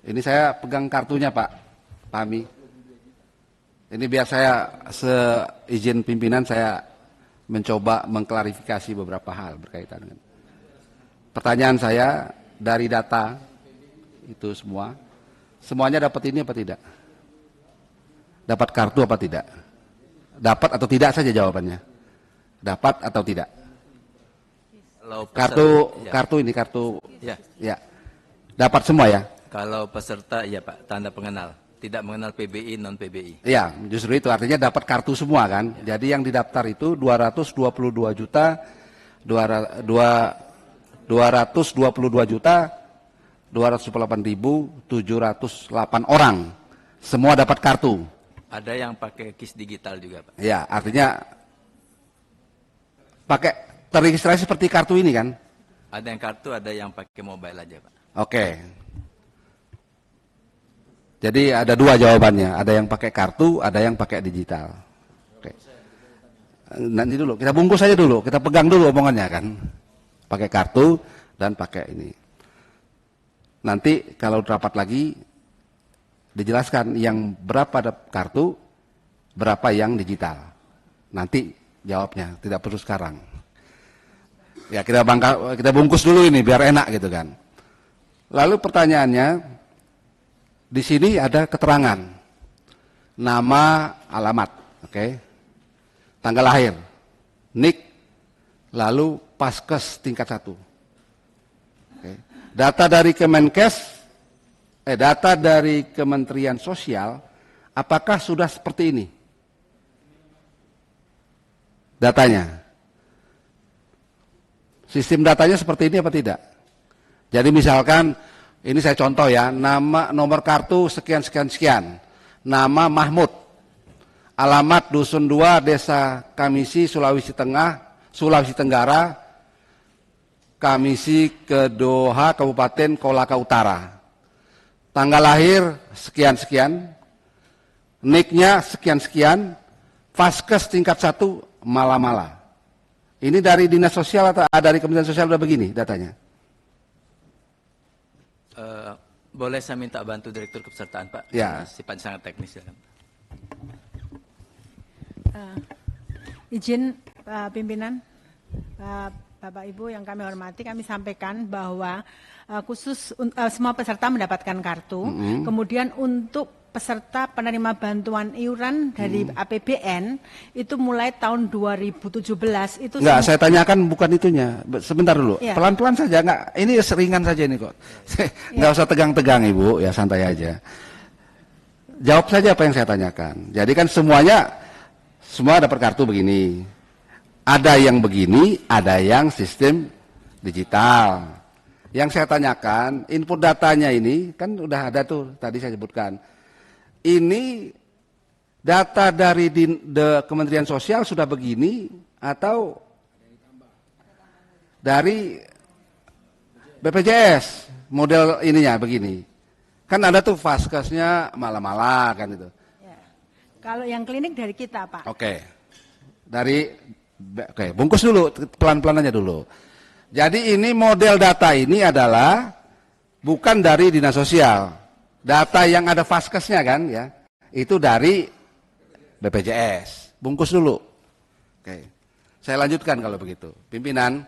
Ini saya pegang kartunya Pak Pami. Ini biar saya seizin pimpinan saya mencoba mengklarifikasi beberapa hal berkaitan dengan. Pertanyaan saya dari data itu semuanya dapat ini apa tidak? Dapat kartu apa tidak? Dapat atau tidak saja jawabannya. Dapat atau tidak? Kartu ini ya. Dapat semua ya? Kalau peserta ya Pak, tanda pengenal. Tidak mengenal PBI, non PBI. Iya, justru itu artinya dapat kartu semua kan. Ya. Jadi yang didaftar itu 222 juta 222.708 orang. Semua dapat kartu. Ada yang pakai KIS digital juga Pak. Ya, artinya pakai terregistrasi seperti kartu ini kan? Ada yang kartu, ada yang pakai mobile aja Pak. Oke. Jadi ada dua jawabannya, ada yang pakai kartu, ada yang pakai digital. Oke. Nanti dulu, kita bungkus aja dulu, kita pegang dulu omongannya kan. Pakai kartu dan pakai ini. Nanti kalau rapat lagi, dijelaskan yang berapa kartu, berapa yang digital. Nanti jawabnya, tidak perlu sekarang. Ya kita bungkus dulu ini biar enak gitu kan. Lalu pertanyaannya, di sini ada keterangan nama, alamat, oke, tanggal lahir, NIK, lalu Paskes tingkat 1. Oke. Data dari data dari Kementerian Sosial, apakah sudah seperti ini? Datanya, sistem datanya seperti ini apa tidak? Jadi misalkan ini saya contoh ya, nama nomor kartu sekian, nama Mahmud, alamat Dusun 2, Desa Kamisi, Sulawesi Tenggara, Kamisi Kedoha, Kabupaten Kolaka Utara. Tanggal lahir sekian, NIK-nya sekian, Paskes tingkat 1, Mala-Mala. Ini dari Dinas Sosial atau dari Kementerian Sosial udah begini datanya? Boleh saya minta bantu Direktur Kepesertaan Pak? Ya. Sifatnya sangat teknis ya. Izin pimpinan, Bapak Ibu yang kami hormati, kami sampaikan bahwa khusus semua peserta mendapatkan kartu, kemudian untuk peserta penerima bantuan iuran dari APBN itu mulai tahun 2017 itu. Enggak, saya tanyakan bukan itunya. Sebentar dulu. Ya. Pelan-pelan saja, enggak. Ini seringan saja ini kok. Enggak usah tegang-tegang Ibu, ya santai aja. Jawab saja apa yang saya tanyakan. Jadi kan semua dapat kartu begini. Ada yang begini, ada yang sistem digital. Yang saya tanyakan, input datanya ini kan udah ada tuh, tadi saya sebutkan. Ini data dari Kementerian Sosial sudah begini atau dari BPJS model ininya begini? Kan ada tuh Paskesnya Mala-Mala kan itu. Ya. Kalau yang klinik dari kita Pak. Oke, bungkus dulu, pelan-pelan aja dulu. Jadi ini model data ini adalah bukan dari Dinas Sosial. Data yang ada Paskesnya kan ya, itu dari BPJS. Bungkus dulu. Oke. Saya lanjutkan kalau begitu. Pimpinan,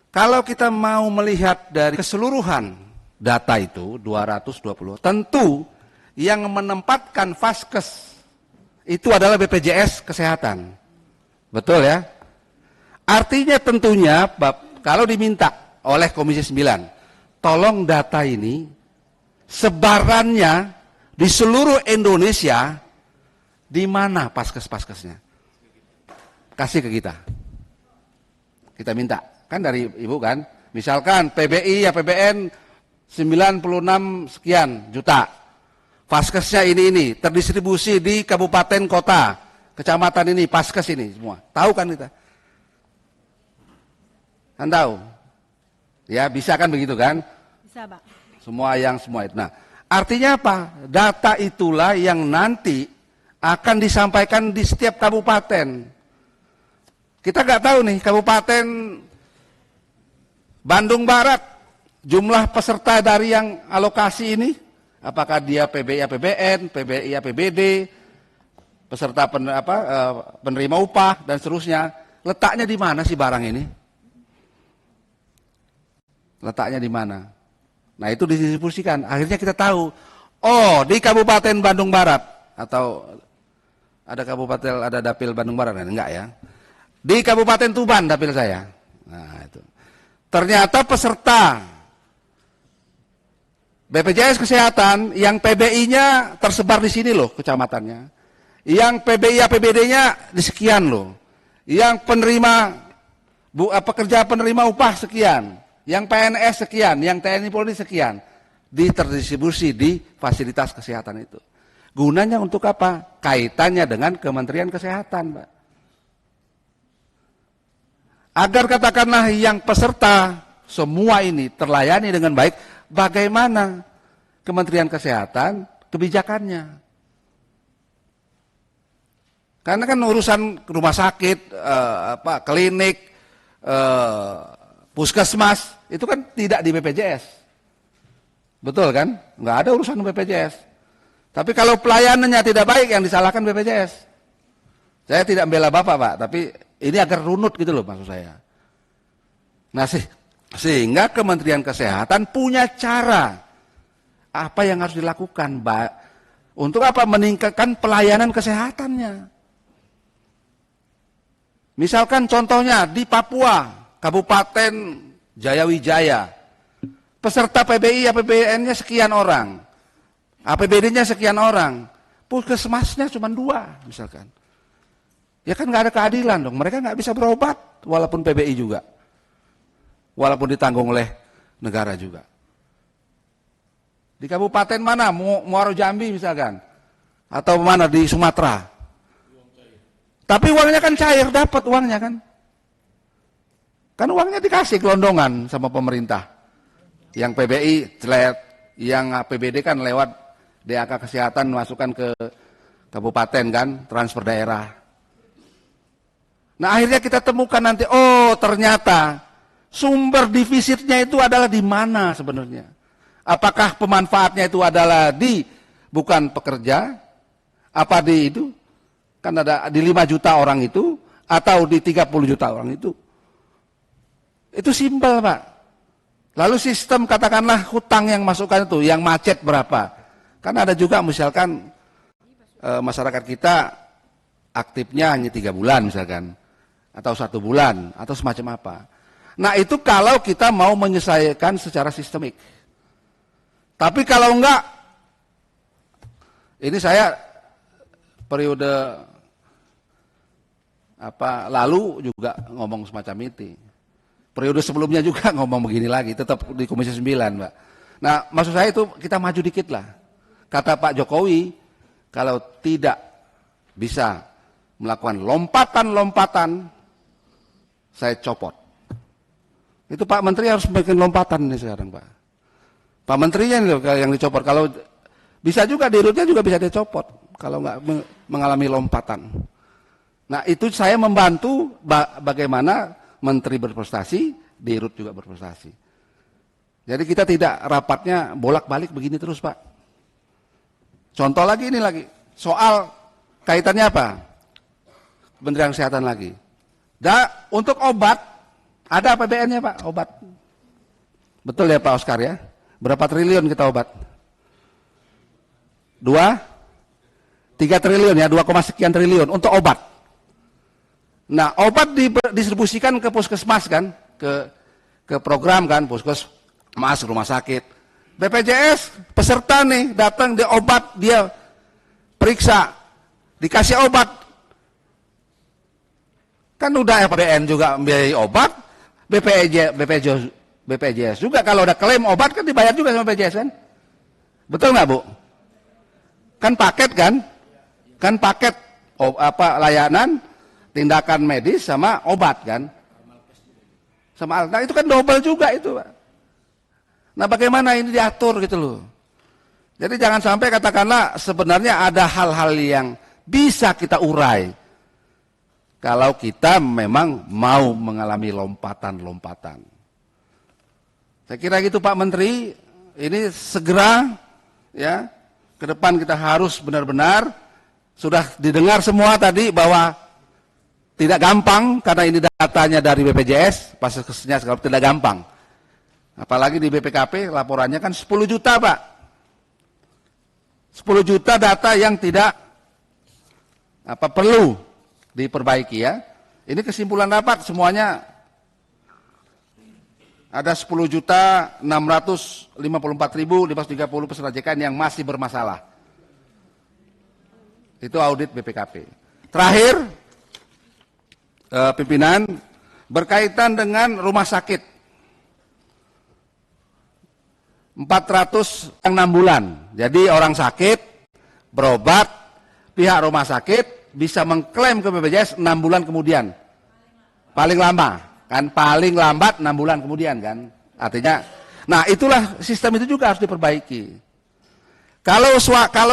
kalau kita mau melihat dari keseluruhan data itu 220, tentu yang menempatkan Paskes itu adalah BPJS Kesehatan. Betul ya? Artinya tentunya kalau diminta oleh Komisi 9, tolong data ini sebarannya di seluruh Indonesia, di mana Paskes-Paskesnya? Kasih ke kita. Kita minta. Kan dari Ibu kan? Misalkan PBI, APBN 96 sekian juta. Paskesnya ini, terdistribusi di kabupaten, kota, kecamatan ini, Paskes ini semua. Tahu kan kita? Kan tahu? Ya, bisa kan begitu kan? Bisa, Pak. Semua itu. Nah, artinya apa? Data itulah yang nanti akan disampaikan di setiap kabupaten. Kita nggak tahu nih, Kabupaten Bandung Barat jumlah peserta dari yang alokasi ini, apakah dia PBI APBN, PBI APBD, peserta penerima upah dan seterusnya, letaknya di mana sih barang ini? Letaknya di mana? Nah, itu didistribusikan. Akhirnya kita tahu, oh, di Kabupaten Bandung Barat, atau ada kabupaten, ada dapil Bandung Barat, enggak ya? Di Kabupaten Tuban dapil saya. Nah, itu. Ternyata peserta BPJS Kesehatan yang PBI-nya tersebar di sini loh kecamatannya. Yang PBI APBD-nya di sekian loh. Yang pekerja penerima upah sekian. Yang PNS sekian, yang TNI Polri sekian. Terdistribusi di fasilitas kesehatan itu. Gunanya untuk apa? Kaitannya dengan Kementerian Kesehatan, Pak. Agar katakanlah yang peserta semua ini terlayani dengan baik, bagaimana Kementerian Kesehatan kebijakannya? Karena kan urusan rumah sakit, klinik, puskesmas, itu kan tidak di BPJS. Betul kan? Nggak ada urusan BPJS. Tapi kalau pelayanannya tidak baik, yang disalahkan BPJS. Saya tidak membela Bapak, Pak, tapi ini agar runut gitu loh maksud saya. Nah, sehingga Kementerian Kesehatan punya cara apa yang harus dilakukan, Mbak, untuk apa? Meningkatkan pelayanan kesehatannya. Misalkan contohnya di Papua, Kabupaten Jayawijaya, peserta PBI APBN-nya sekian orang, APBD-nya sekian orang, puskesmasnya cuma 2 misalkan. Ya kan nggak ada keadilan dong, mereka nggak bisa berobat walaupun PBI juga, walaupun ditanggung oleh negara juga. Di kabupaten mana, Muaro Jambi misalkan, atau mana di Sumatera, tapi uangnya kan cair, dapat uangnya kan. Kan uangnya dikasih gelondongan sama pemerintah. Yang PBI celet, yang APBD kan lewat DAK Kesehatan masukkan ke kabupaten kan, transfer daerah. Nah, akhirnya kita temukan nanti, oh ternyata sumber defisitnya itu adalah di mana sebenarnya. Apakah pemanfaatnya itu adalah bukan pekerja, apa di itu, kan ada di 5 juta orang itu, atau di 30 juta orang itu. Itu simpel, Pak. Lalu sistem katakanlah hutang yang masukkan itu, yang macet berapa. Kan ada juga misalkan masyarakat kita aktifnya hanya 3 bulan misalkan, atau 1 bulan, atau semacam apa. Nah, itu kalau kita mau menyelesaikan secara sistemik. Tapi kalau enggak, ini saya periode lalu juga ngomong semacam itu. Periode sebelumnya juga ngomong begini lagi, tetap di Komisi 9, Mbak. Nah, maksud saya itu kita maju dikit lah. Kata Pak Jokowi, kalau tidak bisa melakukan lompatan-lompatan, saya copot. Itu Pak Menteri harus bikin lompatan nih sekarang, Pak. Pak Menterinya yang dicopot. Kalau bisa juga dirutnya juga bisa dicopot kalau nggak mengalami lompatan. Nah, itu saya membantu bagaimana Menteri berprestasi, dirut juga berprestasi. Jadi kita tidak rapatnya bolak-balik begini terus, Pak. Contoh lagi ini lagi, soal kaitannya apa? Kementerian Kesehatan lagi. Untuk obat, ada APBN-nya, Pak, obat. Betul ya Pak Oscar ya? Berapa triliun kita obat? 3 triliun ya, 2, sekian triliun untuk obat. Nah, obat didistribusikan ke puskesmas kan, ke program kan, puskesmas, rumah sakit. BPJS peserta nih datang dia obat, dia periksa, dikasih obat. Kan udah APBN juga biayai obat, BPJS juga kalau ada klaim obat kan dibayar juga sama BPJS kan? Betul nggak Bu? Kan paket kan? Kan paket layanan, tindakan medis sama obat kan? Sama alat. Nah, itu kan double juga itu, Pak. Nah, bagaimana ini diatur gitu loh. Jadi jangan sampai katakanlah sebenarnya ada hal-hal yang bisa kita urai kalau kita memang mau mengalami lompatan-lompatan. Saya kira gitu Pak Menteri, ini segera ya ke depan kita harus benar-benar sudah didengar semua tadi bahwa tidak gampang karena ini datanya dari BPJS, paskesnya segala tidak gampang. Apalagi di BPKP laporannya kan 10 juta Pak. 10 juta data yang tidak perlu diperbaiki ya. Ini kesimpulan rapat semuanya ada 10.654.530 peserta JKN yang masih bermasalah. Itu audit BPKP. Terakhir, pimpinan berkaitan dengan rumah sakit. 400 yang 6 bulan. Jadi orang sakit, berobat, pihak rumah sakit bisa mengklaim ke BPJS 6 bulan kemudian. Paling lama, kan paling lambat 6 bulan kemudian kan. Artinya, nah itulah sistem itu juga harus diperbaiki. Kalau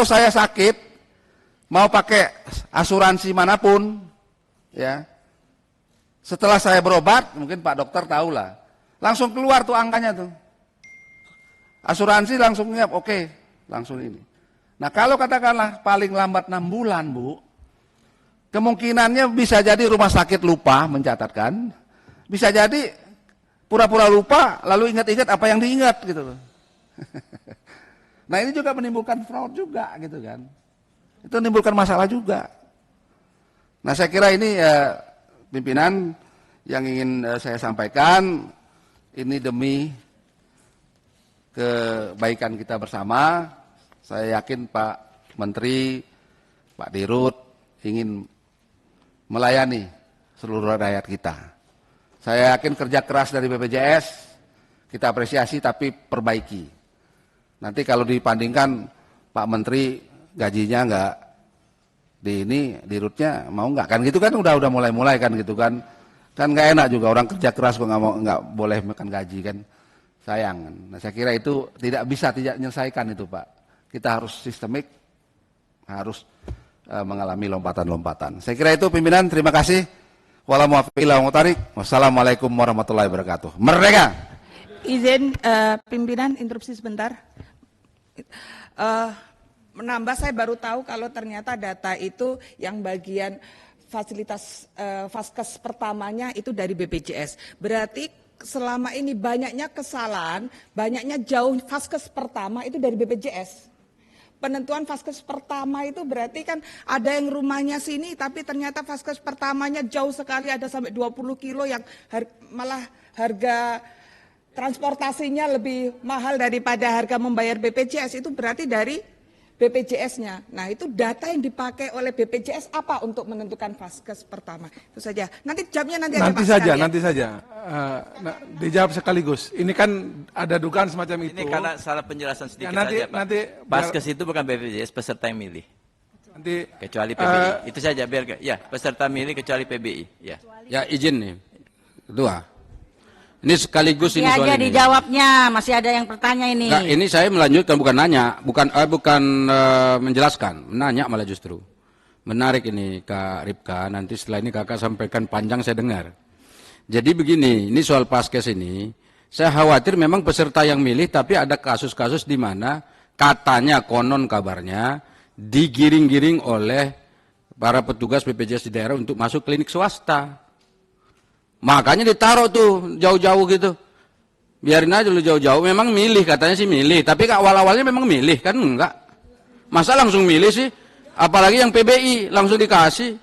saya sakit, mau pakai asuransi manapun, ya, setelah saya berobat, mungkin Pak Dokter tahu lah, langsung keluar tuh angkanya tuh. Asuransi langsung nyiap, oke, langsung ini. Nah kalau katakanlah paling lambat 6 bulan Bu, kemungkinannya bisa jadi rumah sakit lupa mencatatkan, bisa jadi pura-pura lupa lalu ingat-ingat apa yang diingat gitu loh. Nah ini juga menimbulkan fraud juga gitu kan. Itu menimbulkan masalah juga. Nah saya kira ini pimpinan yang ingin saya sampaikan, ini demi kebaikan kita bersama. Saya yakin Pak Menteri, Pak Dirut ingin melayani seluruh rakyat kita. Saya yakin kerja keras dari BPJS kita apresiasi tapi perbaiki. Nanti kalau dibandingkan Pak Menteri gajinya enggak di ini, Dirutnya mau enggak kan gitu kan udah mulai kan gitu kan. Kan enggak enak juga orang kerja keras kok enggak boleh makan gaji kan. Sayang. Nah, saya kira itu tidak bisa tidak menyelesaikan itu Pak. Kita harus sistemik, harus mengalami lompatan-lompatan. Saya kira itu pimpinan, terima kasih. Wassalamualaikum warahmatullahi wabarakatuh. Merdeka! Izin pimpinan interupsi sebentar. Menambah saya baru tahu kalau ternyata data itu yang bagian fasilitas vaskes pertamanya itu dari BPJS. Berarti selama ini banyaknya kesalahan, banyaknya jauh vaskes pertama itu dari BPJS. Penentuan vaskes pertama itu berarti kan ada yang rumahnya sini tapi ternyata vaskes pertamanya jauh sekali, ada sampai 20 kilo yang malah harga transportasinya lebih mahal daripada harga membayar BPJS, itu berarti dari BPJS-nya. Nah itu data yang dipakai oleh BPJS apa untuk menentukan vaskes pertama? Itu saja. Nanti jawabnya nanti saja. Dijawab sekaligus. Ini kan ada dugaan semacam itu. Ini karena salah penjelasan sedikit nanti, saja Pak. Vaskes itu bukan BPJS, peserta yang milih. Nanti kecuali PBI. Itu saja biar ya peserta milih kecuali PBI. Ya. Ya izin nih. Kedua. Ini sekaligus ini soal aja ini. Dijawabnya, masih ada yang bertanya ini. Nah, ini saya melanjutkan bukan nanya, bukan menjelaskan, menanya malah justru. Menarik ini Kak Ripka, nanti setelah ini Kakak sampaikan panjang saya dengar. Jadi begini, ini soal paskes ini, saya khawatir memang peserta yang milih tapi ada kasus-kasus di mana katanya konon kabarnya digiring-giring oleh para petugas BPJS di daerah untuk masuk klinik swasta. Makanya ditaruh tuh jauh-jauh gitu. Biarin aja dulu jauh-jauh. Memang milih, katanya sih milih. Tapi awal-awalnya memang milih, kan enggak. Masa langsung milih sih? Apalagi yang PBI, langsung dikasih.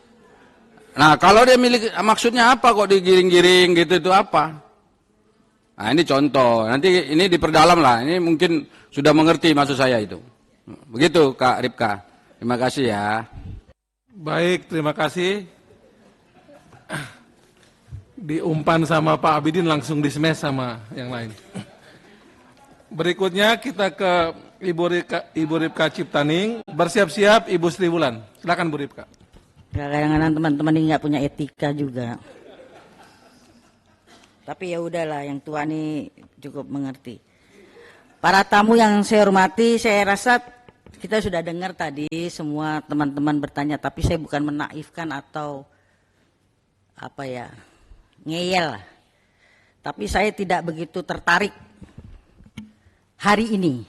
Nah kalau dia milih, maksudnya apa kok digiring-giring gitu, itu apa? Nah ini contoh. Nanti ini diperdalam lah. Ini mungkin sudah mengerti maksud saya itu. Begitu Kak Ripka. Terima kasih ya. baik, terima kasih. Diumpan sama Pak Abidin langsung dismes sama yang lain. Berikutnya kita ke Ibu Ripka Ciptaning. Bersiap-siap Ibu Sri Wulan. Silakan Bu Ripka. Kadang-kadang teman-teman ini nggak punya etika juga. Tapi ya udahlah, yang tua ini cukup mengerti. Para tamu yang saya hormati, saya rasa kita sudah dengar tadi semua teman-teman bertanya, tapi saya bukan menaifkan atau ngeyel. Tapi saya tidak begitu tertarik hari ini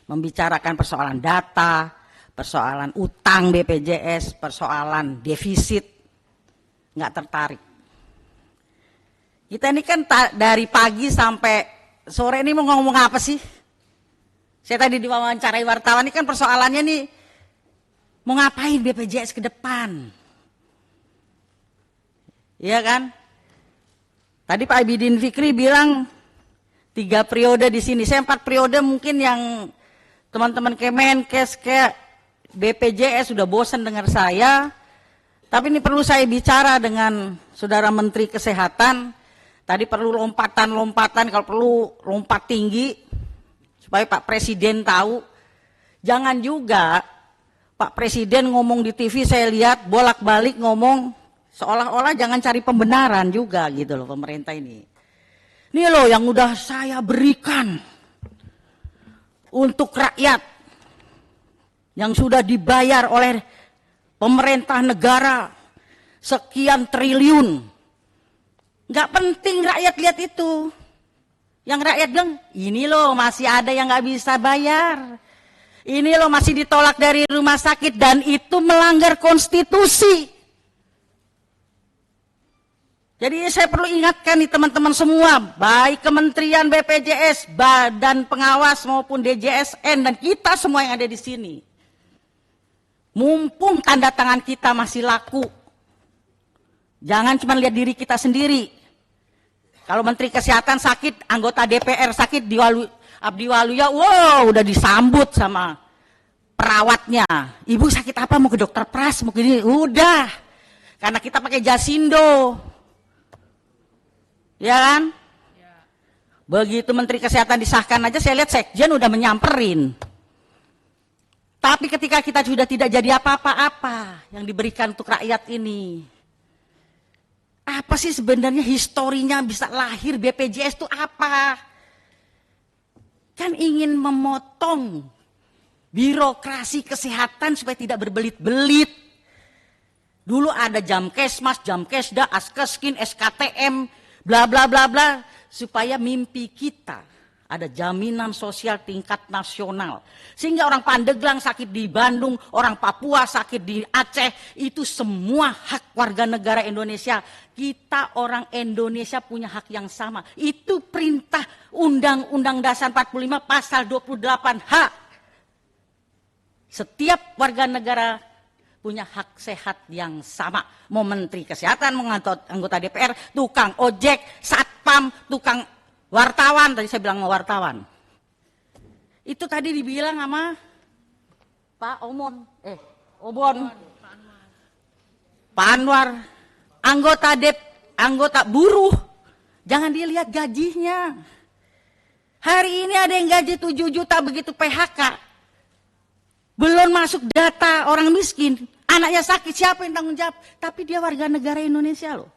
membicarakan persoalan data, persoalan utang BPJS, persoalan defisit, nggak tertarik. Kita ini kan dari pagi sampai sore ini mau ngomong apa sih? Saya tadi diwawancarai wartawan, ini kan persoalannya nih, mau ngapain BPJS ke depan? Iya kan? Tadi Pak Abidin Fikri bilang 3 periode di sini. Saya 4 periode, mungkin yang teman-teman Kemenkes kayak BPJS sudah bosan dengar saya. Tapi ini perlu saya bicara dengan Saudara Menteri Kesehatan. Tadi perlu lompatan-lompatan, kalau perlu lompat tinggi supaya Pak Presiden tahu. Jangan juga Pak Presiden ngomong di TV, saya lihat bolak-balik ngomong seolah-olah jangan cari pembenaran juga gitu loh pemerintah ini. Ini loh yang udah saya berikan untuk rakyat yang sudah dibayar oleh pemerintah negara sekian triliun. Nggak penting rakyat lihat itu. Yang rakyat bilang, ini loh masih ada yang nggak bisa bayar. Ini loh masih ditolak dari rumah sakit dan itu melanggar konstitusi. Jadi saya perlu ingatkan nih teman-teman semua, baik Kementerian BPJS, Badan Pengawas maupun DJSN dan kita semua yang ada di sini. Mumpung tanda tangan kita masih laku, jangan cuma lihat diri kita sendiri. Kalau Menteri Kesehatan sakit, anggota DPR sakit, Abdi Waluya, wow udah disambut sama perawatnya. Ibu sakit apa, mau ke dokter Pras, mau gini, udah. Karena kita pakai jasindo. Ya kan? Begitu Menteri Kesehatan disahkan aja, saya lihat Sekjen udah menyamperin. Tapi ketika kita sudah tidak jadi apa-apa yang diberikan untuk rakyat ini, apa sih sebenarnya historinya bisa lahir BPJS itu apa? Kan ingin memotong birokrasi kesehatan supaya tidak berbelit-belit. Dulu ada Jamkesmas, Jamkesda, Askeskin, SKTM, bla bla bla bla, supaya mimpi kita ada jaminan sosial tingkat nasional. Sehingga orang Pandeglang sakit di Bandung, orang Papua sakit di Aceh, itu semua hak warga negara Indonesia. Kita orang Indonesia punya hak yang sama. Itu perintah Undang-Undang Dasar 45 pasal 28H. Setiap warga negara punya hak sehat yang sama. Mau Menteri Kesehatan, mau anggota DPR, tukang ojek, satpam, tukang wartawan. Tadi saya bilang mau wartawan. Itu tadi dibilang sama Pak Obon. Pak Anwar. Anggota buruh. Jangan dilihat gajinya. Hari ini ada yang gaji 7 juta begitu PHK. Belum masuk data orang miskin. Anaknya sakit, siapa yang tanggung jawab? Tapi dia warga negara Indonesia loh.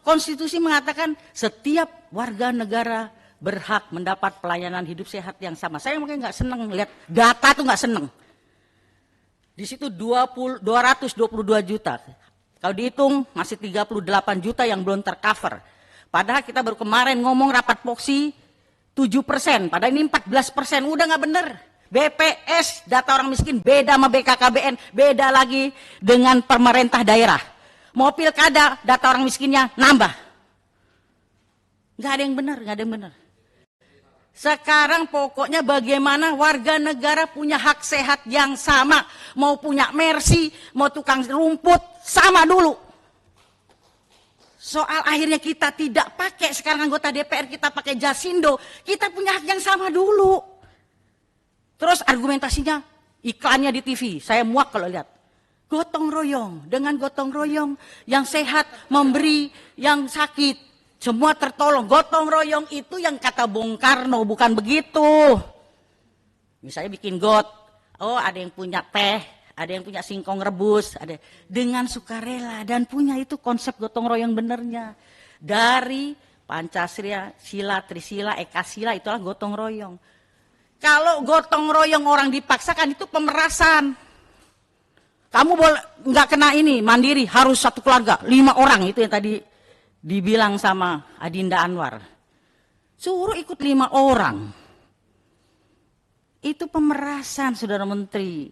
Konstitusi mengatakan setiap warga negara berhak mendapat pelayanan hidup sehat yang sama. Saya mungkin nggak seneng lihat data tuh, nggak seneng. Di situ 222 juta. Kalau dihitung masih 38 juta yang belum tercover. Padahal kita baru kemarin ngomong rapat POKSI 7%. Padahal ini 14%. Udah nggak bener. BPS, data orang miskin, beda sama BKKBN, beda lagi dengan pemerintah daerah. Mau pilkada, data orang miskinnya nambah. Nggak ada yang benar, nggak ada yang benar. Sekarang pokoknya bagaimana warga negara punya hak sehat yang sama. Mau punya mercy, mau tukang rumput, sama dulu. Soal akhirnya kita tidak pakai, sekarang anggota DPR kita pakai jasindo, kita punya hak yang sama dulu. Terus argumentasinya, iklannya di TV, saya muak kalau lihat. Gotong royong, dengan gotong royong yang sehat memberi yang sakit, semua tertolong. Gotong royong itu yang kata Bung Karno, bukan begitu. Misalnya bikin ada yang punya teh, ada yang punya singkong rebus, ada dengan sukarela dan punya itu konsep gotong royong benernya. Dari Pancasila, Sila, Trisila, Ekasila itulah gotong royong. Kalau gotong royong orang dipaksakan itu pemerasan. Kamu boleh nggak kena ini mandiri, harus satu keluarga 5 orang, itu yang tadi dibilang sama Adinda Anwar. Suruh ikut 5 orang. Itu pemerasan, Saudara Menteri.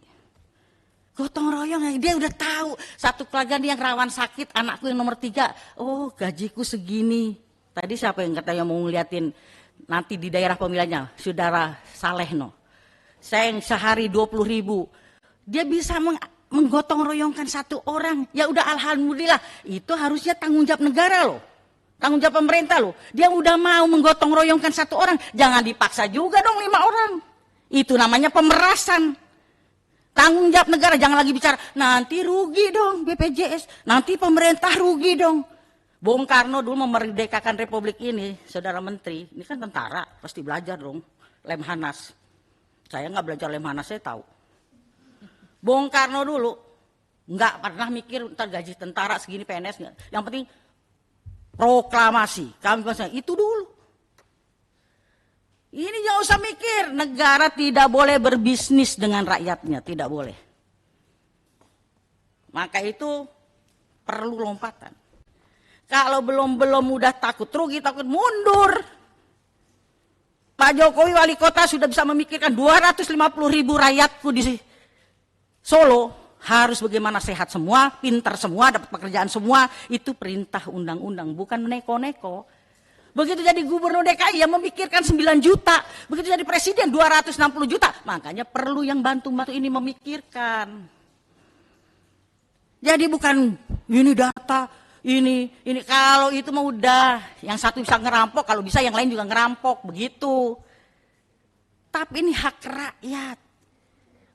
Gotong royong, dia udah tahu. Satu keluarga yang rawan sakit, anakku yang nomor 3. Oh, gajiku segini. Tadi siapa yang katanya mau ngeliatin nanti di daerah pemilihannya? Saudara Salehno. Saya yang sehari 20.000. Dia bisa menggotong royongkan 1 orang. Ya udah alhamdulillah. Itu harusnya tanggung jawab negara loh. Tanggung jawab pemerintah loh. Dia udah mau menggotong royongkan 1 orang. Jangan dipaksa juga dong 5 orang. Itu namanya pemerasan. Tanggung jawab negara. Jangan lagi bicara, nanti rugi dong BPJS. Nanti pemerintah rugi dong. Bung Karno dulu memerdekakan Republik ini, Saudara Menteri. Ini kan tentara, pasti belajar dong. Lemhanas. Saya nggak belajar Lemhanas, saya tahu. Bung Karno dulu nggak pernah mikir ntar gaji tentara segini PNS nggak. Yang penting proklamasi. Kami itu dulu. Ini jangan usah mikir, negara tidak boleh berbisnis dengan rakyatnya, tidak boleh. Maka itu perlu lompatan. Kalau belum udah takut rugi, takut mundur. Pak Jokowi wali kota sudah bisa memikirkan 250.000 rakyatku di Solo harus bagaimana sehat semua, pintar semua, dapat pekerjaan semua. Itu perintah undang-undang, bukan neko-neko. Begitu jadi gubernur DKI yang memikirkan 9 juta. Begitu jadi presiden 260 juta. Makanya perlu yang bantu-bantu ini memikirkan. Jadi bukan ini data, ini. Kalau itu mah udah. Yang satu bisa ngerampok, kalau bisa yang lain juga ngerampok. Begitu. Tapi ini hak rakyat.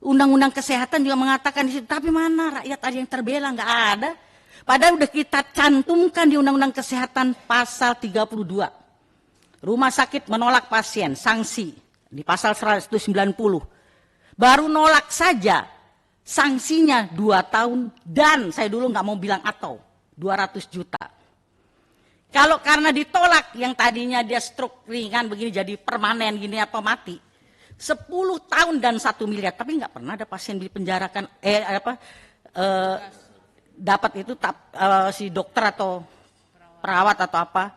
Undang-undang kesehatan juga mengatakan di situ. Tapi mana rakyat ada yang terbela? Nggak ada. Padahal udah kita cantumkan di Undang-Undang Kesehatan pasal 32. Rumah sakit menolak pasien, sanksi. Di pasal 190. Baru nolak saja, sanksinya 2 tahun dan saya dulu nggak mau bilang atau 200 juta. Kalau karena ditolak yang tadinya dia stroke ringan begini jadi permanen gini apa mati. 10 tahun dan 1 miliar. Tapi nggak pernah ada pasien dipenjarakan dapat itu si dokter atau perawat atau apa,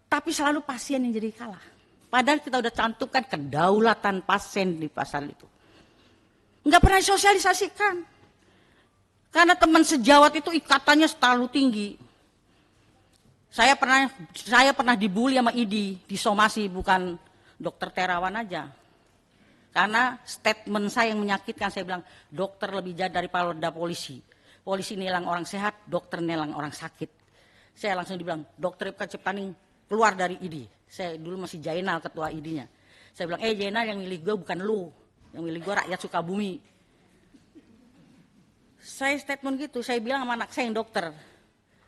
tapi selalu pasien yang jadi kalah. Padahal kita udah cantumkan kedaulatan pasien di pasal itu. Nggak pernah disosialisasikan. Karena teman sejawat itu ikatannya terlalu tinggi. Saya pernah dibully sama ID, disomasi, bukan dokter Terawan aja. Karena statement saya yang menyakitkan, saya bilang dokter lebih jahat daripada polisi. Polisi nilang orang sehat, dokter nilang orang sakit. Saya langsung dibilang, Dokter Ripka Ciptaning keluar dari ID. Saya dulu masih Jainal ketua ID-nya. Saya bilang, Jainal yang milih gue bukan lu. Yang milih gue rakyat Sukabumi. Saya statement gitu, saya bilang sama anak saya yang dokter.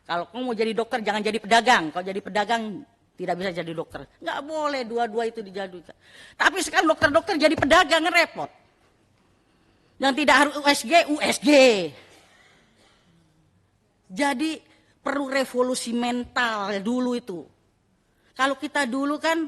Kalau kamu mau jadi dokter jangan jadi pedagang. Kalau jadi pedagang tidak bisa jadi dokter. Nggak boleh dua-dua itu dijadukan. Tapi sekarang dokter-dokter jadi pedagang repot. Yang tidak harus USG. Jadi perlu revolusi mental dulu itu. Kalau kita dulu kan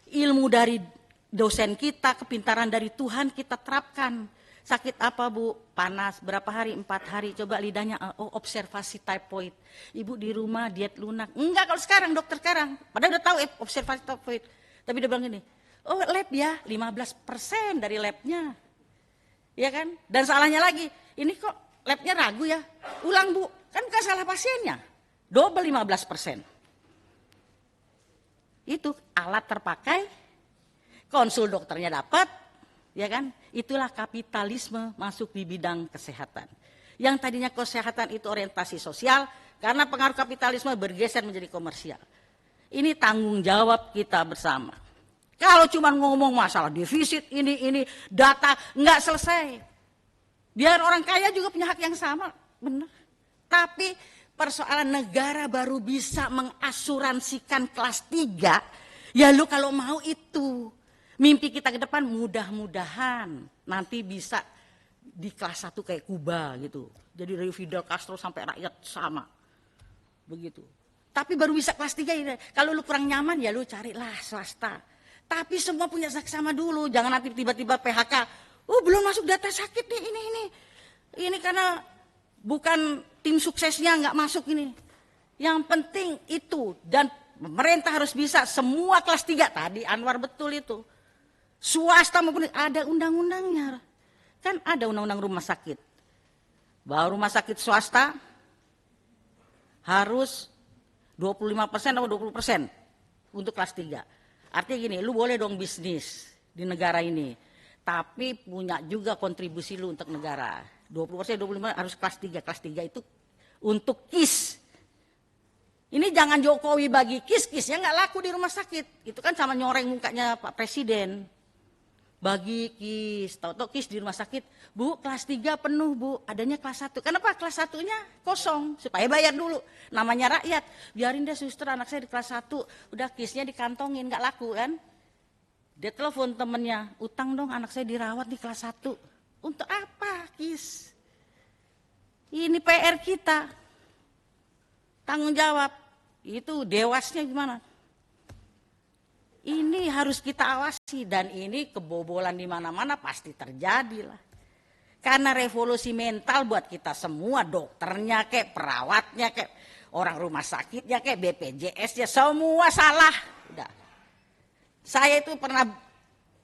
ilmu dari dosen kita, kepintaran dari Tuhan kita terapkan. Sakit apa Bu? Panas, berapa hari? 4 hari. Coba lidahnya, observasi typhoid. Ibu di rumah diet lunak. Enggak kalau sekarang, dokter sekarang. Padahal udah tahu observasi typhoid. Tapi dia bilang gini, lab ya, 15% dari labnya. Ya kan? Dan salahnya lagi, ini kok labnya ragu ya? Ulang Bu. Kan bukan salah pasiennya, double 15%. Itu alat terpakai, konsul dokternya dapat, ya kan? Itulah kapitalisme masuk di bidang kesehatan. Yang tadinya kesehatan itu orientasi sosial, karena pengaruh kapitalisme bergeser menjadi komersial. Ini tanggung jawab kita bersama. Kalau cuma ngomong masalah defisit ini data nggak selesai. Biar orang kaya juga punya hak yang sama, benar. Tapi persoalan negara baru bisa mengasuransikan kelas 3, ya lu kalau mau itu. Mimpi kita ke depan mudah-mudahan nanti bisa di kelas 1 kayak Kuba gitu. Jadi dari Fidel Castro sampai rakyat sama. Begitu. Tapi baru bisa kelas 3 ya. Kalau lu kurang nyaman ya lu carilah swasta. Tapi semua punya sama dulu. Jangan nanti tiba-tiba PHK. Belum masuk data sakit nih ini. Ini karena bukan tim suksesnya nggak masuk ini. Yang penting itu dan Pemerintah harus bisa semua kelas 3. Tadi Anwar betul itu. Swasta maupun ada undang-undangnya. Kan ada undang-undang rumah sakit. Bahwa rumah sakit swasta harus 25% atau 20% untuk kelas 3. Artinya gini, lu boleh dong bisnis di negara ini. Tapi punya juga kontribusi lu untuk negara. 20%, 25% harus kelas 3. Kelas 3 itu untuk KIS. Ini jangan Jokowi bagi KIS, KISnya nggak laku di rumah sakit. Itu kan sama nyoreng mukanya Pak Presiden. Bagi KIS, tahu-tahu KIS di rumah sakit, Bu kelas 3 penuh Bu, adanya kelas 1. Kenapa kelas 1-nya kosong? Supaya bayar dulu. Namanya rakyat, biarin deh suster anak saya di kelas 1, udah KIS-nya dikantongin, nggak laku kan? Dia telepon temennya, utang dong anak saya dirawat di kelas 1. Untuk apa KIS? Ini PR kita. Tanggung jawab. Itu dewasnya gimana? Ini harus kita awasi dan ini kebobolan di mana-mana pasti terjadi lah. Karena revolusi mental buat kita semua, dokternya kayak perawatnya kayak orang rumah sakitnya kayak BPJS-nya semua salah. Udah. Saya itu pernah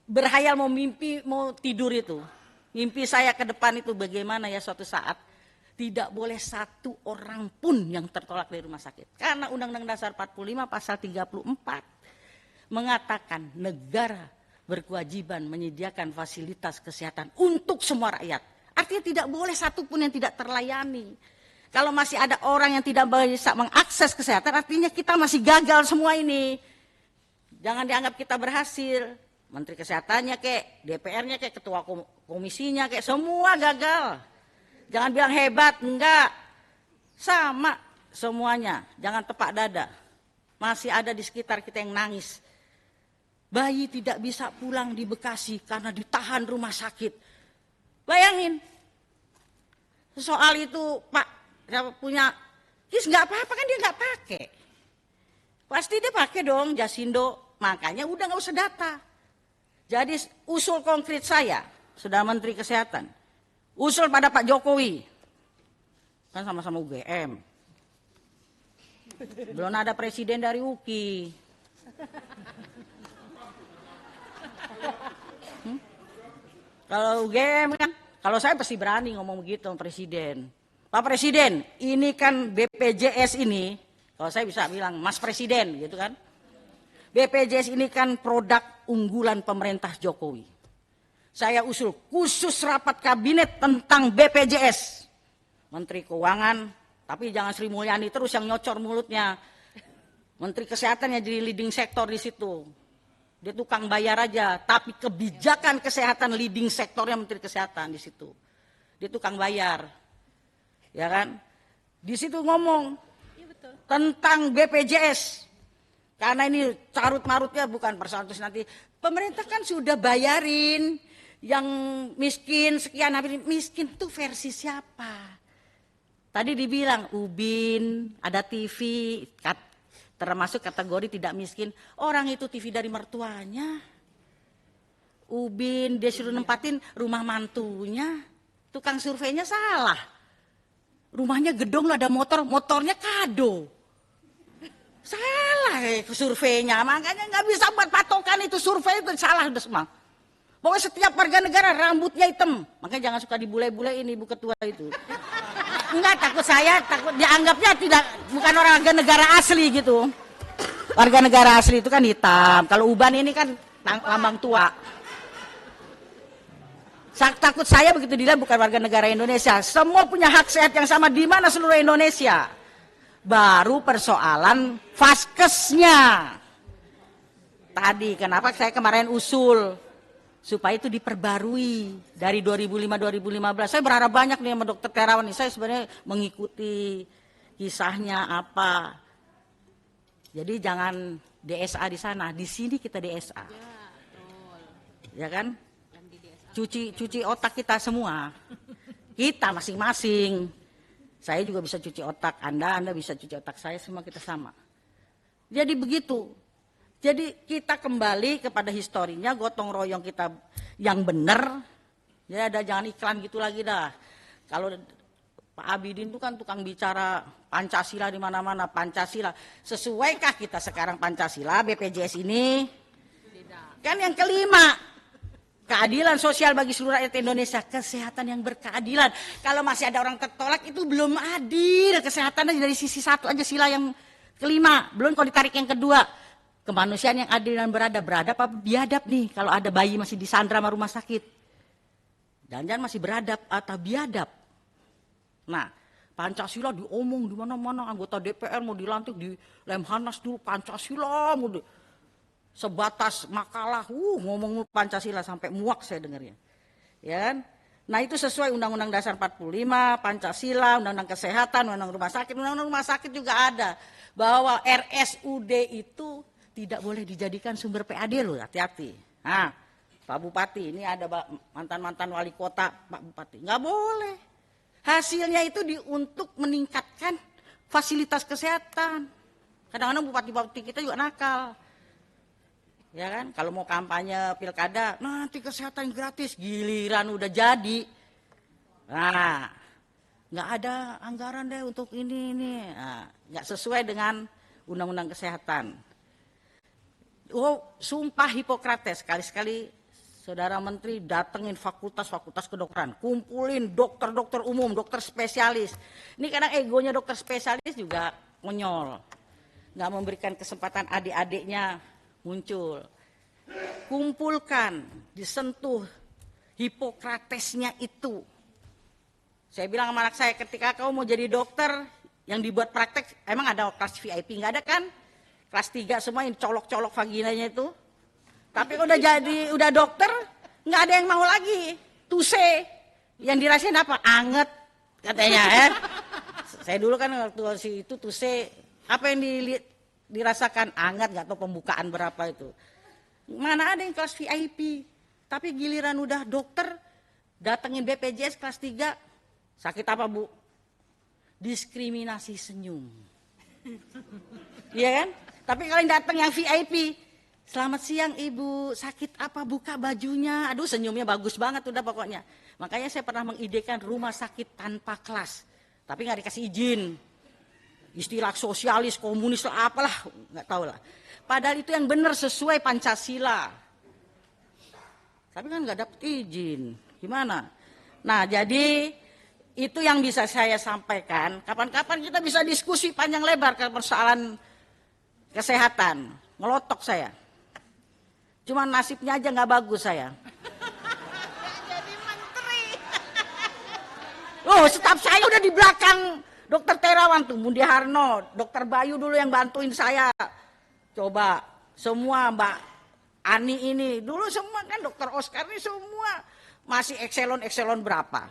berhayal mau mimpi mau tidur itu. Mimpi saya ke depan itu bagaimana ya suatu saat tidak boleh satu orang pun yang tertolak dari rumah sakit. Karena Undang-Undang Dasar 45 pasal 34 mengatakan negara berkewajiban menyediakan fasilitas kesehatan untuk semua rakyat. Artinya tidak boleh satu pun yang tidak terlayani. Kalau masih ada orang yang tidak bisa mengakses kesehatan, artinya kita masih gagal semua ini. Jangan dianggap kita berhasil. Menteri Kesehatannya kayak, DPR-nya kayak, ketua komisinya kayak, semua gagal. Jangan bilang hebat, enggak. Sama semuanya, jangan tepak dada. Masih ada di sekitar kita yang nangis. Bayi tidak bisa pulang di Bekasi karena ditahan rumah sakit. Bayangin. Soal itu Pak punya KIS nggak apa-apa kan dia nggak pakai. Pasti dia pakai dong Jasindo. Makanya udah nggak usah data. Jadi usul konkret saya, sudah Menteri Kesehatan. Usul pada Pak Jokowi. Kan sama-sama UGM. Belum ada presiden dari UKI. Kalau UGM kan, kalau saya pasti berani ngomong begitu sama Presiden. Pak Presiden, ini kan BPJS ini, kalau saya bisa bilang Mas Presiden gitu kan. BPJS ini kan produk unggulan pemerintah Jokowi. Saya usul khusus rapat kabinet tentang BPJS. Menteri Keuangan, tapi jangan Sri Mulyani terus yang nyocor mulutnya. Menteri Kesehatan yang jadi leading sektor di situ. Dia tukang bayar aja, tapi kebijakan kesehatan leading sektornya Menteri Kesehatan di situ. Dia tukang bayar. Ya kan? Di situ ngomong tentang BPJS. Karena ini carut-marutnya bukan persoalan terus nanti. Pemerintah kan sudah bayarin yang miskin sekian, miskin itu versi siapa? Tadi dibilang Ubin, ada TV, termasuk kategori tidak miskin. Orang itu TV dari mertuanya. Ubin dia suruh nempatin rumah mantunya. Tukang surveinya salah. Rumahnya gedung ada motor, motornya kado. Salah surveinya, makanya nggak bisa buat patokan itu survei itu salah udah semua. Pokoknya setiap warga negara rambutnya hitam, makanya jangan suka dibule-bule ini ibu ketua itu. Enggak, takut saya, takut dianggapnya tidak bukan orang warga negara asli gitu. Warga negara asli itu kan hitam, kalau uban ini kan lambang tua. Takut saya begitu dilihat bukan warga negara Indonesia. Semua punya hak sehat yang sama di mana seluruh Indonesia. Baru persoalan vaskesnya. Tadi kenapa saya kemarin usul supaya itu diperbarui dari 2005-2015. Saya berharap banyak nih sama Dokter Terawan. Saya sebenarnya mengikuti kisahnya apa. Jadi jangan DSA di sana, di sini kita DSA. Ya kan? Cuci otak kita semua. Kita masing-masing. Saya juga bisa cuci otak Anda bisa cuci otak saya, semua kita sama. Jadi begitu. Jadi kita kembali kepada historinya, gotong royong kita yang benar. Ya jangan iklan gitu lagi dah. Kalau Pak Abidin itu kan tukang bicara Pancasila di mana-mana, Pancasila. Sesuaikah kita sekarang Pancasila, BPJS ini? Kan yang kelima, keadilan sosial bagi seluruh rakyat Indonesia, kesehatan yang berkeadilan. Kalau masih ada orang tertolak itu belum adil, kesehatan dari sisi satu aja sila yang kelima. Belum kalau ditarik yang kedua, kemanusiaan yang adil dan beradab. Beradab apa biadab nih kalau ada bayi masih disandra sama rumah sakit. Jangan-jangan masih beradab atau biadab. Nah, Pancasila diomong di mana-mana, anggota DPR mau dilantik di Lemhanas dulu Pancasila, sebatas makalah, ngomong Pancasila sampai muak saya dengarnya. Ya kan? Nah, itu sesuai Undang-Undang Dasar 45, Pancasila, Undang-Undang Kesehatan, Undang-Undang Rumah Sakit juga ada bahwa RSUD itu tidak boleh dijadikan sumber PAD loh, hati-hati. Nah, Pak Bupati, ini ada mantan-mantan wali kota, Pak Bupati, nggak boleh. Hasilnya itu untuk meningkatkan fasilitas kesehatan. Kadang-kadang bupati-bupati kita juga nakal. Ya kan, kalau mau kampanye pilkada, nanti kesehatan gratis, giliran udah jadi. Nah, nggak ada anggaran deh untuk ini. Nah, nggak sesuai dengan Undang-Undang Kesehatan. Oh, sumpah Hipokrates, sekali-sekali Saudara Menteri datengin fakultas-fakultas kedokteran, kumpulin dokter-dokter umum, dokter spesialis. Ini kadang egonya dokter spesialis juga konyol. Nggak memberikan kesempatan adik-adiknya muncul. Kumpulkan, disentuh Hipokratesnya itu. Saya bilang sama anak saya, ketika kau mau jadi dokter, yang dibuat praktek, emang ada kelas VIP? Nggak ada kan? Kelas 3 semua yang colok-colok vaginanya itu. Tapi udah dokter, nggak ada yang mau lagi. Tuse, yang dirasain apa? Anget, katanya ya. Saya dulu kan waktu itu tuse, apa yang dirasakan? Anget, nggak tahu pembukaan berapa itu. Mana ada yang kelas VIP? Tapi giliran udah dokter, datengin BPJS kelas 3, sakit apa Bu? Diskriminasi senyum. Iya kan? Tapi kalau yang datang yang VIP, selamat siang Ibu, sakit apa, buka bajunya. Aduh, senyumnya bagus banget udah pokoknya. Makanya saya pernah mengidekan rumah sakit tanpa kelas. Tapi nggak dikasih izin. Istilah sosialis, komunis lah, apalah, nggak tahu lah. Padahal itu yang benar sesuai Pancasila. Tapi kan nggak dapet izin. Gimana? Nah, jadi itu yang bisa saya sampaikan. Kapan-kapan kita bisa diskusi panjang lebar ke persoalan kesehatan. Ngelotok saya. Cuma nasibnya aja nggak bagus saya. Jadi menteri. Oh, staf saya udah di belakang Dokter Terawan tuh, Mundi Harno, Dokter Bayu dulu yang bantuin saya. Coba semua Mbak Ani ini dulu semua kan Dokter Oscar ini semua masih ekselon berapa?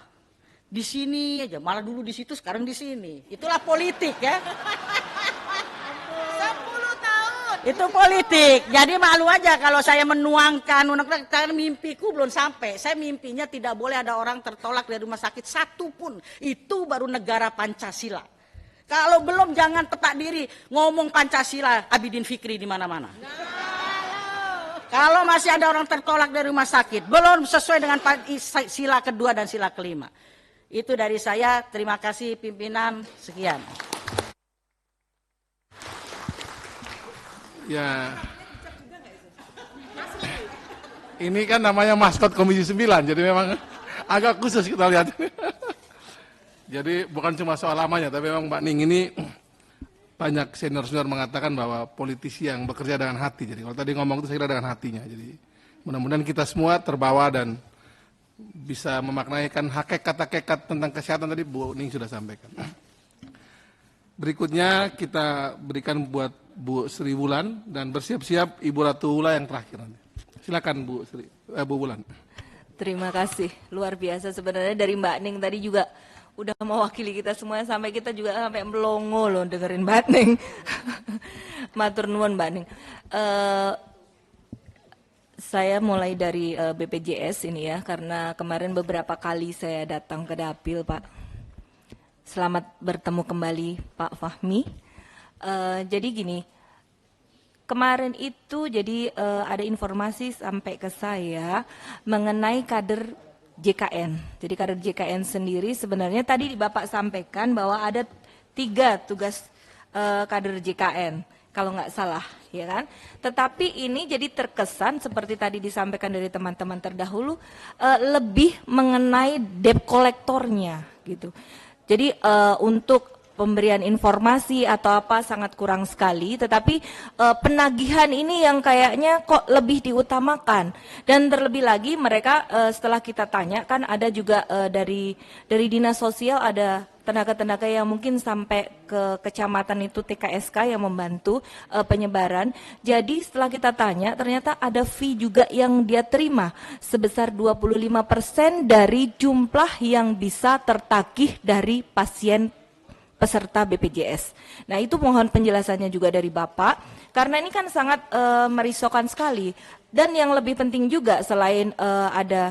Di sini aja, malah dulu di situ, sekarang di sini. Itulah politik ya. Itu politik. Jadi malu aja kalau saya menuangkan mimpiku belum sampai. Saya mimpinya tidak boleh ada orang tertolak dari rumah sakit satupun. Itu baru negara Pancasila. Kalau belum jangan tepak diri ngomong Pancasila Abidin Fikri di mana-mana. Kalau masih ada orang tertolak dari rumah sakit, belum sesuai dengan sila kedua dan sila kelima. Itu dari saya. Terima kasih pimpinan. Sekian. Ya, ini kan namanya maskot Komisi 9, jadi memang agak khusus kita lihat. Jadi bukan cuma soal lamanya, tapi memang Mbak Ning ini banyak senior-senior mengatakan bahwa politisi yang bekerja dengan hati. Jadi kalau tadi ngomong itu saya kira dengan hatinya. Jadi mudah-mudahan kita semua terbawa dan bisa memaknaikan hakikat-hakikat tentang kesehatan tadi Bu Ning sudah sampaikan. Berikutnya kita berikan buat Bu Sri Wulan dan bersiap-siap Ibu Ratu Wula yang terakhir nanti. Silakan Bu Wulan. Terima kasih, luar biasa sebenarnya dari Mbak Ning tadi juga udah mewakili kita semuanya, sampai kita juga sampai melongo loh dengerin Mbak Ning. Matur nuwun Mbak Ning. Saya mulai dari BPJS ini ya, karena kemarin beberapa kali saya datang ke Dapil Pak. Selamat bertemu kembali Pak Fahmi. Jadi gini, kemarin itu jadi ada informasi sampai ke saya mengenai kader JKN. Jadi kader JKN sendiri sebenarnya tadi Bapak sampaikan bahwa ada 3 tugas kader JKN, kalau nggak salah, ya kan? Tetapi ini jadi terkesan seperti tadi disampaikan dari teman-teman terdahulu, lebih mengenai debt kolektornya, gitu. Jadi untuk pemberian informasi atau apa sangat kurang sekali, tetapi penagihan ini yang kayaknya kok lebih diutamakan. Dan terlebih lagi mereka setelah kita tanya kan ada juga dari dinas sosial ada tenaga-tenaga yang mungkin sampai ke kecamatan itu TKSK yang membantu penyebaran. Jadi setelah kita tanya ternyata ada fee juga yang dia terima sebesar 25% dari jumlah yang bisa tertagih dari pasien peserta BPJS. Nah itu mohon penjelasannya juga dari Bapak, karena ini kan sangat merisaukan sekali. Dan yang lebih penting juga selain ada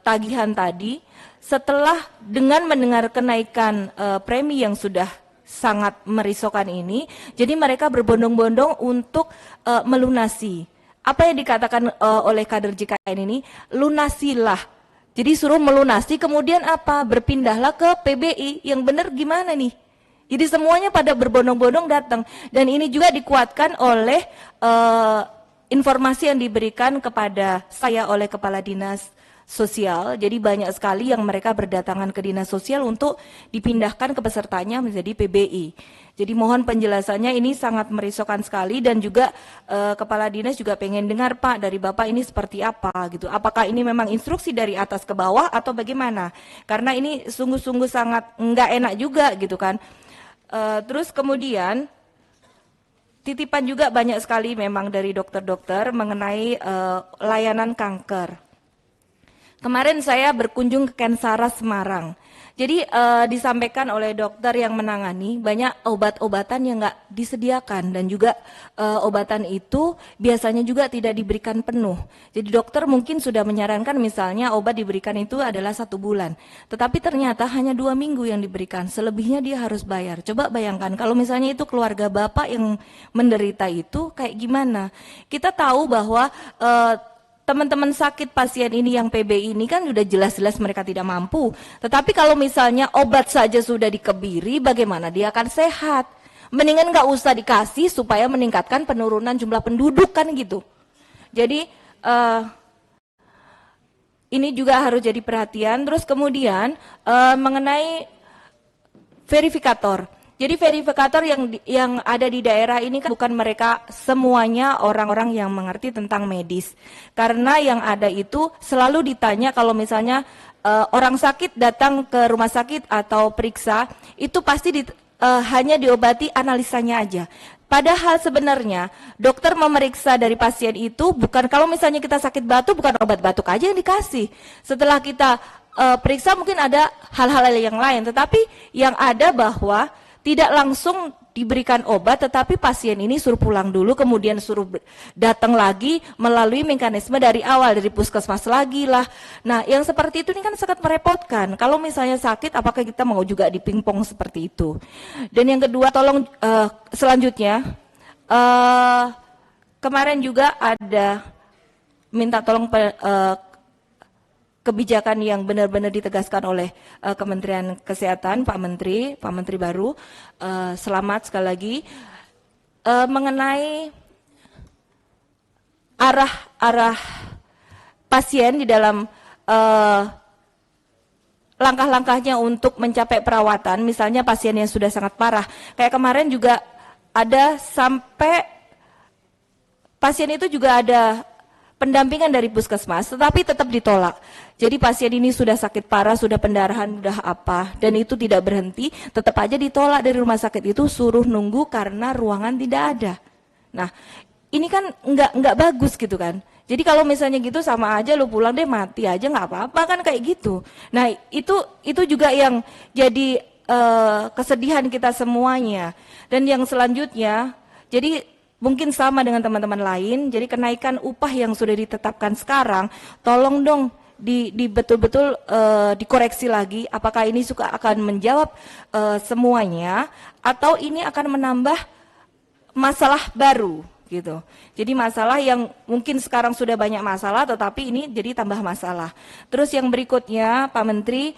tagihan tadi, setelah dengan mendengar kenaikan premi yang sudah sangat merisaukan ini, jadi mereka berbondong-bondong untuk melunasi. Apa yang dikatakan oleh kader JKN ini, lunasilah. Jadi suruh melunasi, kemudian apa? Berpindahlah ke PBI. Yang benar gimana nih? Jadi semuanya pada berbondong-bondong datang. Dan ini juga dikuatkan oleh informasi yang diberikan kepada saya oleh Kepala Dinas Sosial. Jadi banyak sekali yang mereka berdatangan ke Dinas Sosial untuk dipindahkan ke pesertanya menjadi PBI. Jadi mohon penjelasannya, ini sangat merisaukan sekali, dan juga Kepala Dinas juga pengen dengar Pak dari Bapak ini seperti apa gitu. Apakah ini memang instruksi dari atas ke bawah atau bagaimana? Karena ini sungguh-sungguh sangat nggak enak juga gitu kan. Terus kemudian titipan juga banyak sekali memang dari dokter-dokter mengenai layanan kanker. Kemarin saya berkunjung ke Kensara Semarang. Jadi disampaikan oleh dokter yang menangani banyak obat-obatan yang nggak disediakan, dan juga obatan itu biasanya juga tidak diberikan penuh. Jadi dokter mungkin sudah menyarankan misalnya obat diberikan itu adalah 1 bulan, tetapi ternyata hanya 2 minggu yang diberikan, selebihnya dia harus bayar. Coba bayangkan kalau misalnya itu keluarga Bapak yang menderita itu kayak gimana. Kita tahu bahwa teman-teman sakit pasien ini yang PBI ini kan sudah jelas-jelas mereka tidak mampu. Tetapi kalau misalnya obat saja sudah dikebiri, bagaimana dia akan sehat? Mendingan nggak usah dikasih supaya meningkatkan penurunan jumlah penduduk kan gitu. Jadi ini juga harus jadi perhatian. Terus kemudian mengenai verifikator. Jadi verifikator yang ada di daerah ini kan bukan mereka semuanya orang-orang yang mengerti tentang medis. Karena yang ada itu selalu ditanya kalau misalnya orang sakit datang ke rumah sakit atau periksa, itu pasti hanya diobati analisanya aja. Padahal sebenarnya dokter memeriksa dari pasien itu bukan, kalau misalnya kita sakit batuk bukan obat batuk aja yang dikasih. Setelah kita periksa mungkin ada hal-hal yang lain, tetapi yang ada bahwa tidak langsung diberikan obat, tetapi pasien ini suruh pulang dulu, kemudian suruh datang lagi melalui mekanisme dari awal, dari puskesmas lagi lah. Nah, yang seperti itu ini kan sangat merepotkan. Kalau misalnya sakit, apakah kita mau juga dipingpong seperti itu? Dan yang kedua, tolong selanjutnya, kemarin juga ada minta tolong kebijakan yang benar-benar ditegaskan oleh Kementerian Kesehatan, Pak Menteri baru, selamat sekali lagi, mengenai arah pasien di dalam langkah-langkahnya untuk mencapai perawatan, misalnya pasien yang sudah sangat parah. Kayak kemarin juga ada sampai pasien itu juga ada pendampingan dari puskesmas, tetapi tetap ditolak. Jadi pasien ini sudah sakit parah, sudah pendarahan, sudah apa, dan itu tidak berhenti, tetap aja ditolak dari rumah sakit itu, suruh nunggu karena ruangan tidak ada. Nah, ini kan nggak bagus gitu kan. Jadi kalau misalnya gitu sama aja lu pulang deh, mati aja nggak apa-apa kan kayak gitu. Nah itu juga yang jadi kesedihan kita semuanya. Dan yang selanjutnya, jadi mungkin sama dengan teman-teman lain, jadi kenaikan upah yang sudah ditetapkan sekarang, tolong dong betul-betul dikoreksi lagi, apakah ini akan menjawab semuanya, atau ini akan menambah masalah baru. gitu. Jadi masalah yang mungkin sekarang sudah banyak masalah, tetapi ini jadi tambah masalah. Terus yang berikutnya, Pak Menteri,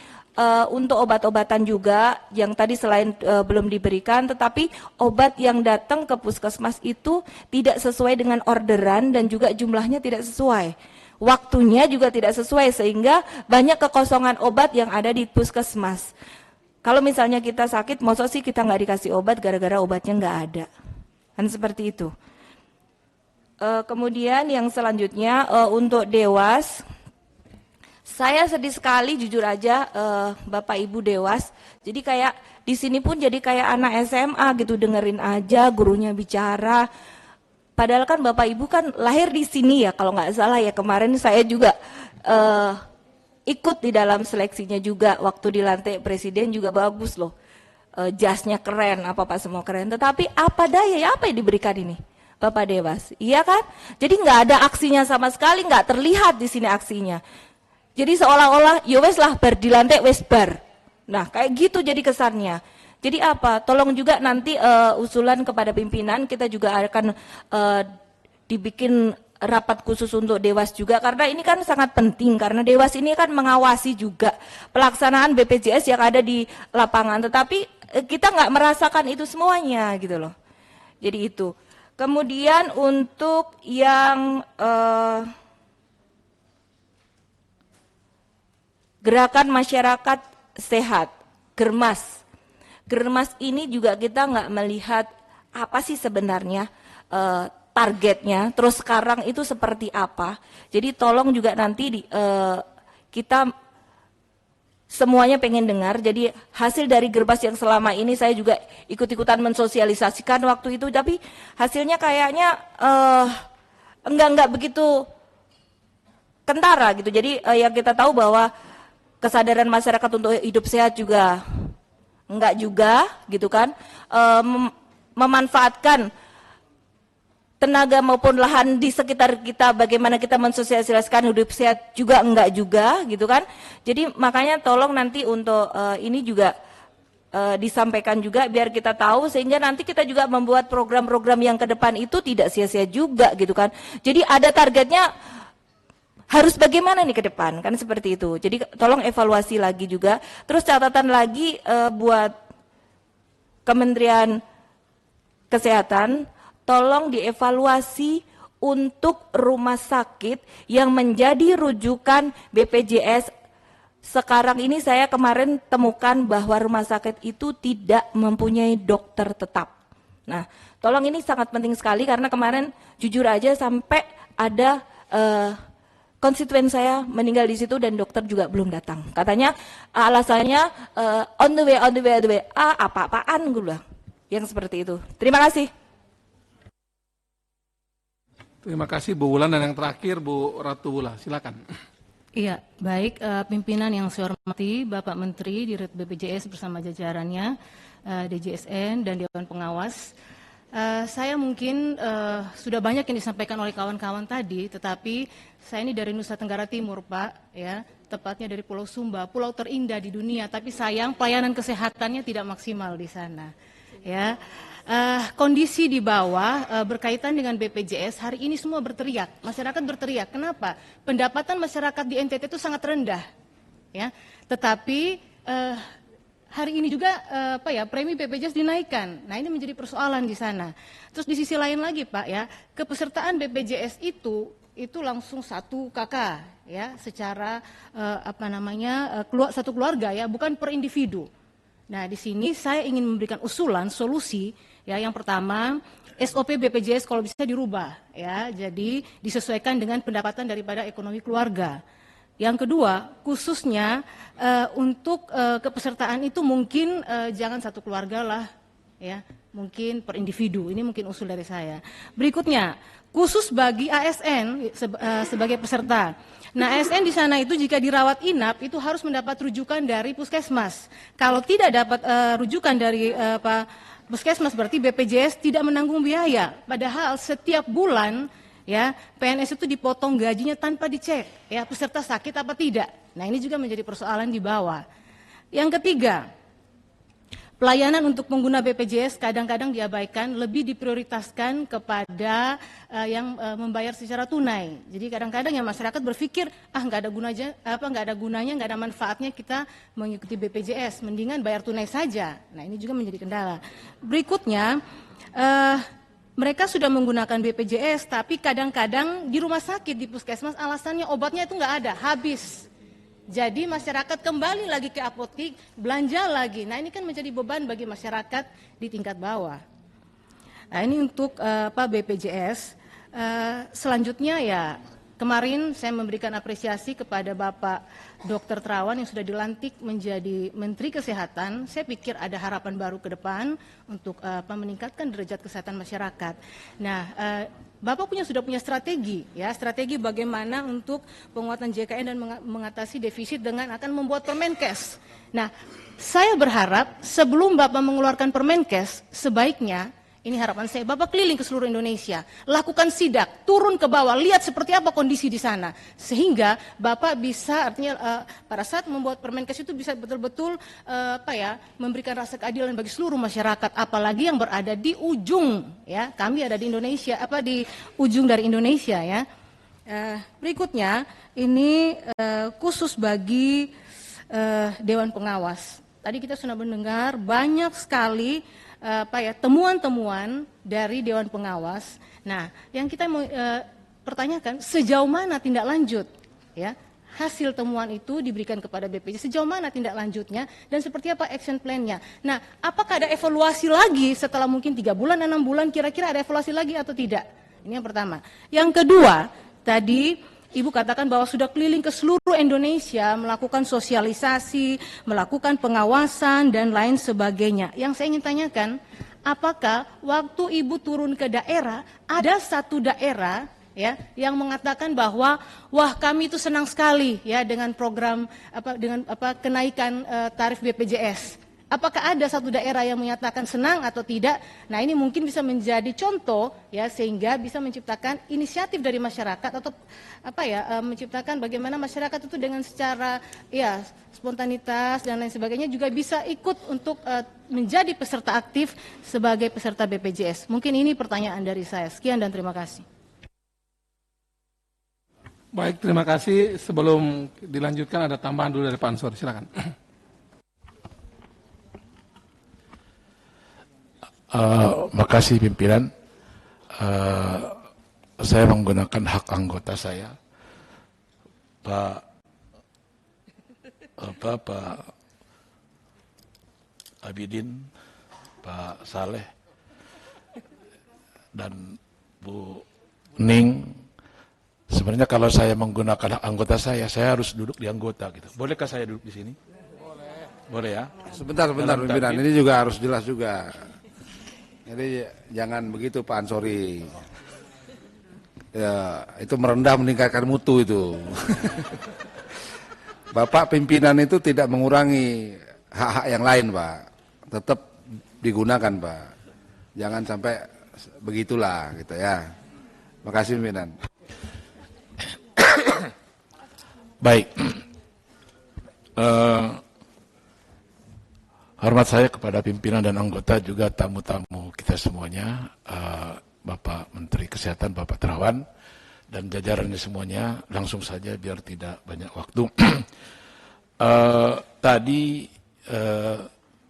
untuk obat-obatan juga yang tadi selain belum diberikan, tetapi obat yang datang ke puskesmas itu tidak sesuai dengan orderan dan juga jumlahnya tidak sesuai. Waktunya juga tidak sesuai sehingga banyak kekosongan obat yang ada di puskesmas. Kalau misalnya kita sakit, maksud sih kita nggak dikasih obat gara-gara obatnya nggak ada. Kan seperti itu. Kemudian yang selanjutnya untuk Dewas, saya sedih sekali jujur aja Bapak Ibu Dewas. Jadi kayak di sini pun jadi kayak anak SMA gitu, dengerin aja gurunya bicara. Padahal kan Bapak Ibu kan lahir di sini ya, kalau nggak salah ya, kemarin saya juga ikut di dalam seleksinya juga, waktu dilantik presiden juga bagus loh. Jasnya keren, apa semua keren. Tetapi apa daya ya, apa yang diberikan ini Bapak Dewas, iya kan? Jadi nggak ada aksinya sama sekali, nggak terlihat di sini aksinya. Jadi seolah-olah ya wes lah bar dilantik wes bar. Nah kayak gitu jadi kesannya. Jadi apa? Tolong juga nanti usulan kepada pimpinan, kita juga akan dibikin rapat khusus untuk Dewas juga, karena ini kan sangat penting, karena Dewas ini kan mengawasi juga pelaksanaan BPJS yang ada di lapangan, tetapi kita nggak merasakan itu semuanya gitu loh. Jadi itu. Kemudian untuk yang gerakan masyarakat sehat, Germas. Germas ini juga kita nggak melihat apa sih sebenarnya targetnya, terus sekarang itu seperti apa. Jadi tolong juga nanti kita semuanya pengen dengar. Jadi hasil dari Germas yang selama ini saya juga ikut-ikutan mensosialisasikan waktu itu, tapi hasilnya kayaknya enggak begitu kentara gitu. Jadi yang kita tahu bahwa kesadaran masyarakat untuk hidup sehat juga enggak juga gitu kan, memanfaatkan tenaga maupun lahan di sekitar kita, bagaimana kita mensosialisasikan hidup sehat juga enggak juga gitu kan. Jadi makanya tolong nanti untuk ini juga disampaikan juga biar kita tahu, sehingga nanti kita juga membuat program-program yang ke depan itu tidak sia-sia juga gitu kan. Jadi ada targetnya harus bagaimana nih ke depan, kan seperti itu. Jadi tolong evaluasi lagi juga. Terus catatan lagi buat Kementerian Kesehatan, tolong dievaluasi untuk rumah sakit yang menjadi rujukan BPJS. Sekarang ini saya kemarin temukan bahwa rumah sakit itu tidak mempunyai dokter tetap. Nah, tolong ini sangat penting sekali, karena kemarin jujur aja sampai ada konstituen saya meninggal di situ dan dokter juga belum datang. Katanya alasannya on the way. Apa-apaan gue bilang. Yang seperti itu. Terima kasih. Terima kasih Bu Wulan, dan yang terakhir Bu Ratu Wula, silakan. Iya, baik pimpinan yang saya hormati, Bapak Menteri di BPJS bersama jajarannya, DJSN dan Dewan Pengawas. Saya mungkin sudah banyak yang disampaikan oleh kawan-kawan tadi, tetapi saya ini dari Nusa Tenggara Timur, Pak, ya, tepatnya dari Pulau Sumba, pulau terindah di dunia, tapi sayang pelayanan kesehatannya tidak maksimal di sana, ya. Kondisi di bawah berkaitan dengan BPJS hari ini semua berteriak, masyarakat berteriak. Kenapa? Pendapatan masyarakat di NTT itu sangat rendah, ya. Tetapi hari ini juga premi BPJS dinaikkan. Nah, ini menjadi persoalan di sana. Terus di sisi lain lagi, Pak, ya, kepesertaan BPJS itu langsung satu kakak, ya, secara satu keluarga, ya, bukan per individu. Nah, di sini saya ingin memberikan usulan solusi, ya. Yang pertama, SOP BPJS kalau bisa dirubah, ya, jadi disesuaikan dengan pendapatan daripada ekonomi keluarga. Yang kedua, khususnya untuk kepesertaan itu mungkin jangan satu keluarga lah, ya, mungkin per individu. Ini mungkin usul dari saya. Berikutnya, khusus bagi ASN sebagai peserta. Nah, ASN di sana itu jika dirawat inap itu harus mendapat rujukan dari puskesmas. Kalau tidak dapat rujukan dari puskesmas, berarti BPJS tidak menanggung biaya. Padahal setiap bulan, ya, PNS itu dipotong gajinya tanpa dicek, ya, peserta sakit apa tidak. Nah, ini juga menjadi persoalan di bawah. Yang ketiga, pelayanan untuk pengguna BPJS kadang-kadang diabaikan, lebih diprioritaskan kepada yang membayar secara tunai. Jadi kadang-kadang ya masyarakat berpikir nggak ada gunanya, nggak ada manfaatnya kita mengikuti BPJS, mendingan bayar tunai saja. Nah ini juga menjadi kendala. Berikutnya, mereka sudah menggunakan BPJS, tapi kadang-kadang di rumah sakit, di puskesmas, alasannya obatnya itu nggak ada, habis. Jadi masyarakat kembali lagi ke apotek, belanja lagi. Nah ini kan menjadi beban bagi masyarakat di tingkat bawah. Nah ini untuk BPJS. Selanjutnya ya, kemarin saya memberikan apresiasi kepada Bapak Dr. Terawan yang sudah dilantik menjadi Menteri Kesehatan. Saya pikir ada harapan baru ke depan untuk meningkatkan derajat kesehatan masyarakat. Nah, Bapak sudah punya strategi, ya, strategi bagaimana untuk penguatan JKN dan mengatasi defisit dengan akan membuat Permenkes. Nah, saya berharap sebelum Bapak mengeluarkan Permenkes, sebaiknya ini harapan saya, Bapak keliling ke seluruh Indonesia, lakukan sidak, turun ke bawah, lihat seperti apa kondisi di sana. Sehingga Bapak bisa, artinya pada saat membuat Permenkes itu bisa betul-betul memberikan rasa keadilan bagi seluruh masyarakat, apalagi yang berada di ujung, ya. Kami ada di Indonesia, di ujung dari Indonesia, ya. Berikutnya, ini khusus bagi Dewan Pengawas. Tadi kita sudah mendengar banyak sekali temuan-temuan dari Dewan Pengawas. Nah, yang kita mau pertanyakan, sejauh mana tindak lanjut, ya, hasil temuan itu diberikan kepada BPJS, sejauh mana tindak lanjutnya dan seperti apa action plan-nya. Nah, apakah ada evaluasi lagi setelah mungkin 3 bulan, 6 bulan, kira-kira ada evaluasi lagi atau tidak? Ini yang pertama. Yang kedua, tadi Ibu katakan bahwa sudah keliling ke seluruh Indonesia melakukan sosialisasi, melakukan pengawasan, dan lain sebagainya. Yang saya ingin tanyakan, apakah waktu Ibu turun ke daerah, ada satu daerah ya yang mengatakan bahwa wah kami itu senang sekali ya dengan program kenaikan tarif BPJS. Apakah ada satu daerah yang menyatakan senang atau tidak? Nah ini mungkin bisa menjadi contoh ya sehingga bisa menciptakan inisiatif dari masyarakat atau menciptakan bagaimana masyarakat itu dengan secara ya spontanitas dan lain sebagainya juga bisa ikut untuk menjadi peserta aktif sebagai peserta BPJS. Mungkin ini pertanyaan dari saya. Sekian dan terima kasih. Baik, terima kasih. Sebelum dilanjutkan ada tambahan dulu dari Pak Ansor, silakan. Makasih pimpinan. Saya menggunakan hak anggota saya, Pak Abidin, Pak Saleh, dan Bu Ning. Sebenarnya kalau saya menggunakan hak anggota saya harus duduk di anggota gitu. Bolehkah saya duduk di sini? Boleh ya? Sebentar pimpinan, ini juga harus jelas juga. Jadi jangan begitu Pak Ansori. Ya, itu merendah meningkatkan mutu itu. Bapak pimpinan itu tidak mengurangi hak-hak yang lain, Pak. Tetap digunakan, Pak. Jangan sampai begitulah gitu ya. Makasih pimpinan. Baik. Hormat saya kepada pimpinan dan anggota juga tamu-tamu kita semuanya, Bapak Menteri Kesehatan, Bapak Terawan, dan jajarannya semuanya, langsung saja biar tidak banyak waktu. Tadi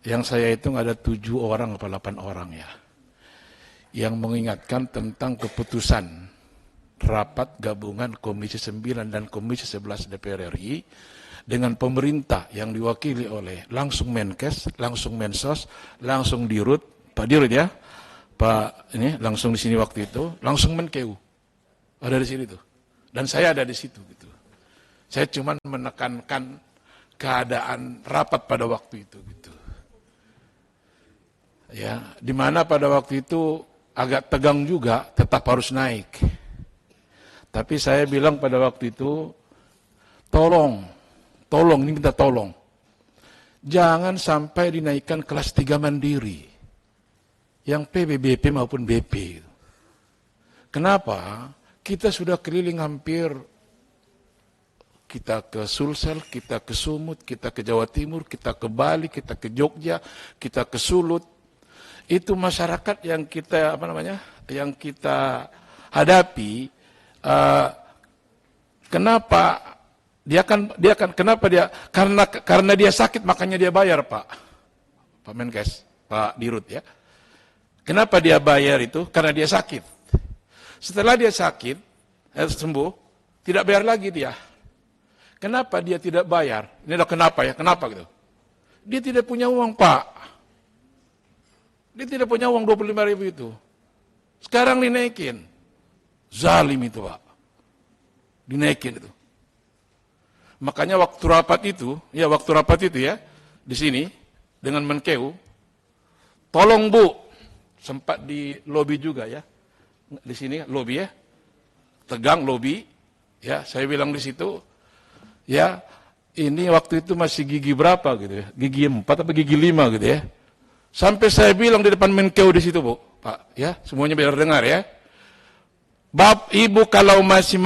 yang saya hitung ada 7 orang atau 8 orang ya, yang mengingatkan tentang keputusan rapat gabungan Komisi 9 dan Komisi 11 DPR RI, dengan pemerintah yang diwakili oleh langsung Menkes, langsung Mensos, langsung Dirut, Pak Dirut ya, Pak ini langsung di sini waktu itu, langsung Menkeu, ada di sini tuh, dan saya ada di situ gitu. Saya cuma menekankan keadaan rapat pada waktu itu gitu. Ya, di mana pada waktu itu agak tegang juga, tetap harus naik. Tapi saya bilang pada waktu itu, tolong, ini minta tolong. Jangan sampai dinaikkan kelas 3 mandiri. Yang PBBP maupun BP. Kenapa? Kita sudah keliling hampir kita ke Sulsel, kita ke Sumut, kita ke Jawa Timur, kita ke Bali, kita ke Jogja, kita ke Sulut. Itu masyarakat yang kita yang kita hadapi. Kenapa karena dia sakit makanya dia bayar, Pak Menkes, Pak Dirut ya. Kenapa dia bayar itu? Karena dia sakit. Setelah dia sakit, sembuh, tidak bayar lagi dia. Kenapa dia tidak bayar? Ini adalah kenapa ya? Kenapa gitu? Dia tidak punya uang, Pak. Dia tidak punya uang 25.000 itu. Sekarang dinaikin. Zalim itu, Pak. Dinaikin itu. Makanya waktu rapat itu ya, di sini dengan Menkeu, tolong Bu, sempat di lobi juga ya. Di sini lobi ya. Tegang lobi, ya, saya bilang di situ ya, ini waktu itu masih gigi berapa gitu ya, gigi 4 atau gigi 5 gitu ya. Sampai saya bilang di depan Menkeu di situ, Bu, Pak, ya, semuanya biar dengar ya. Ibu kalau masih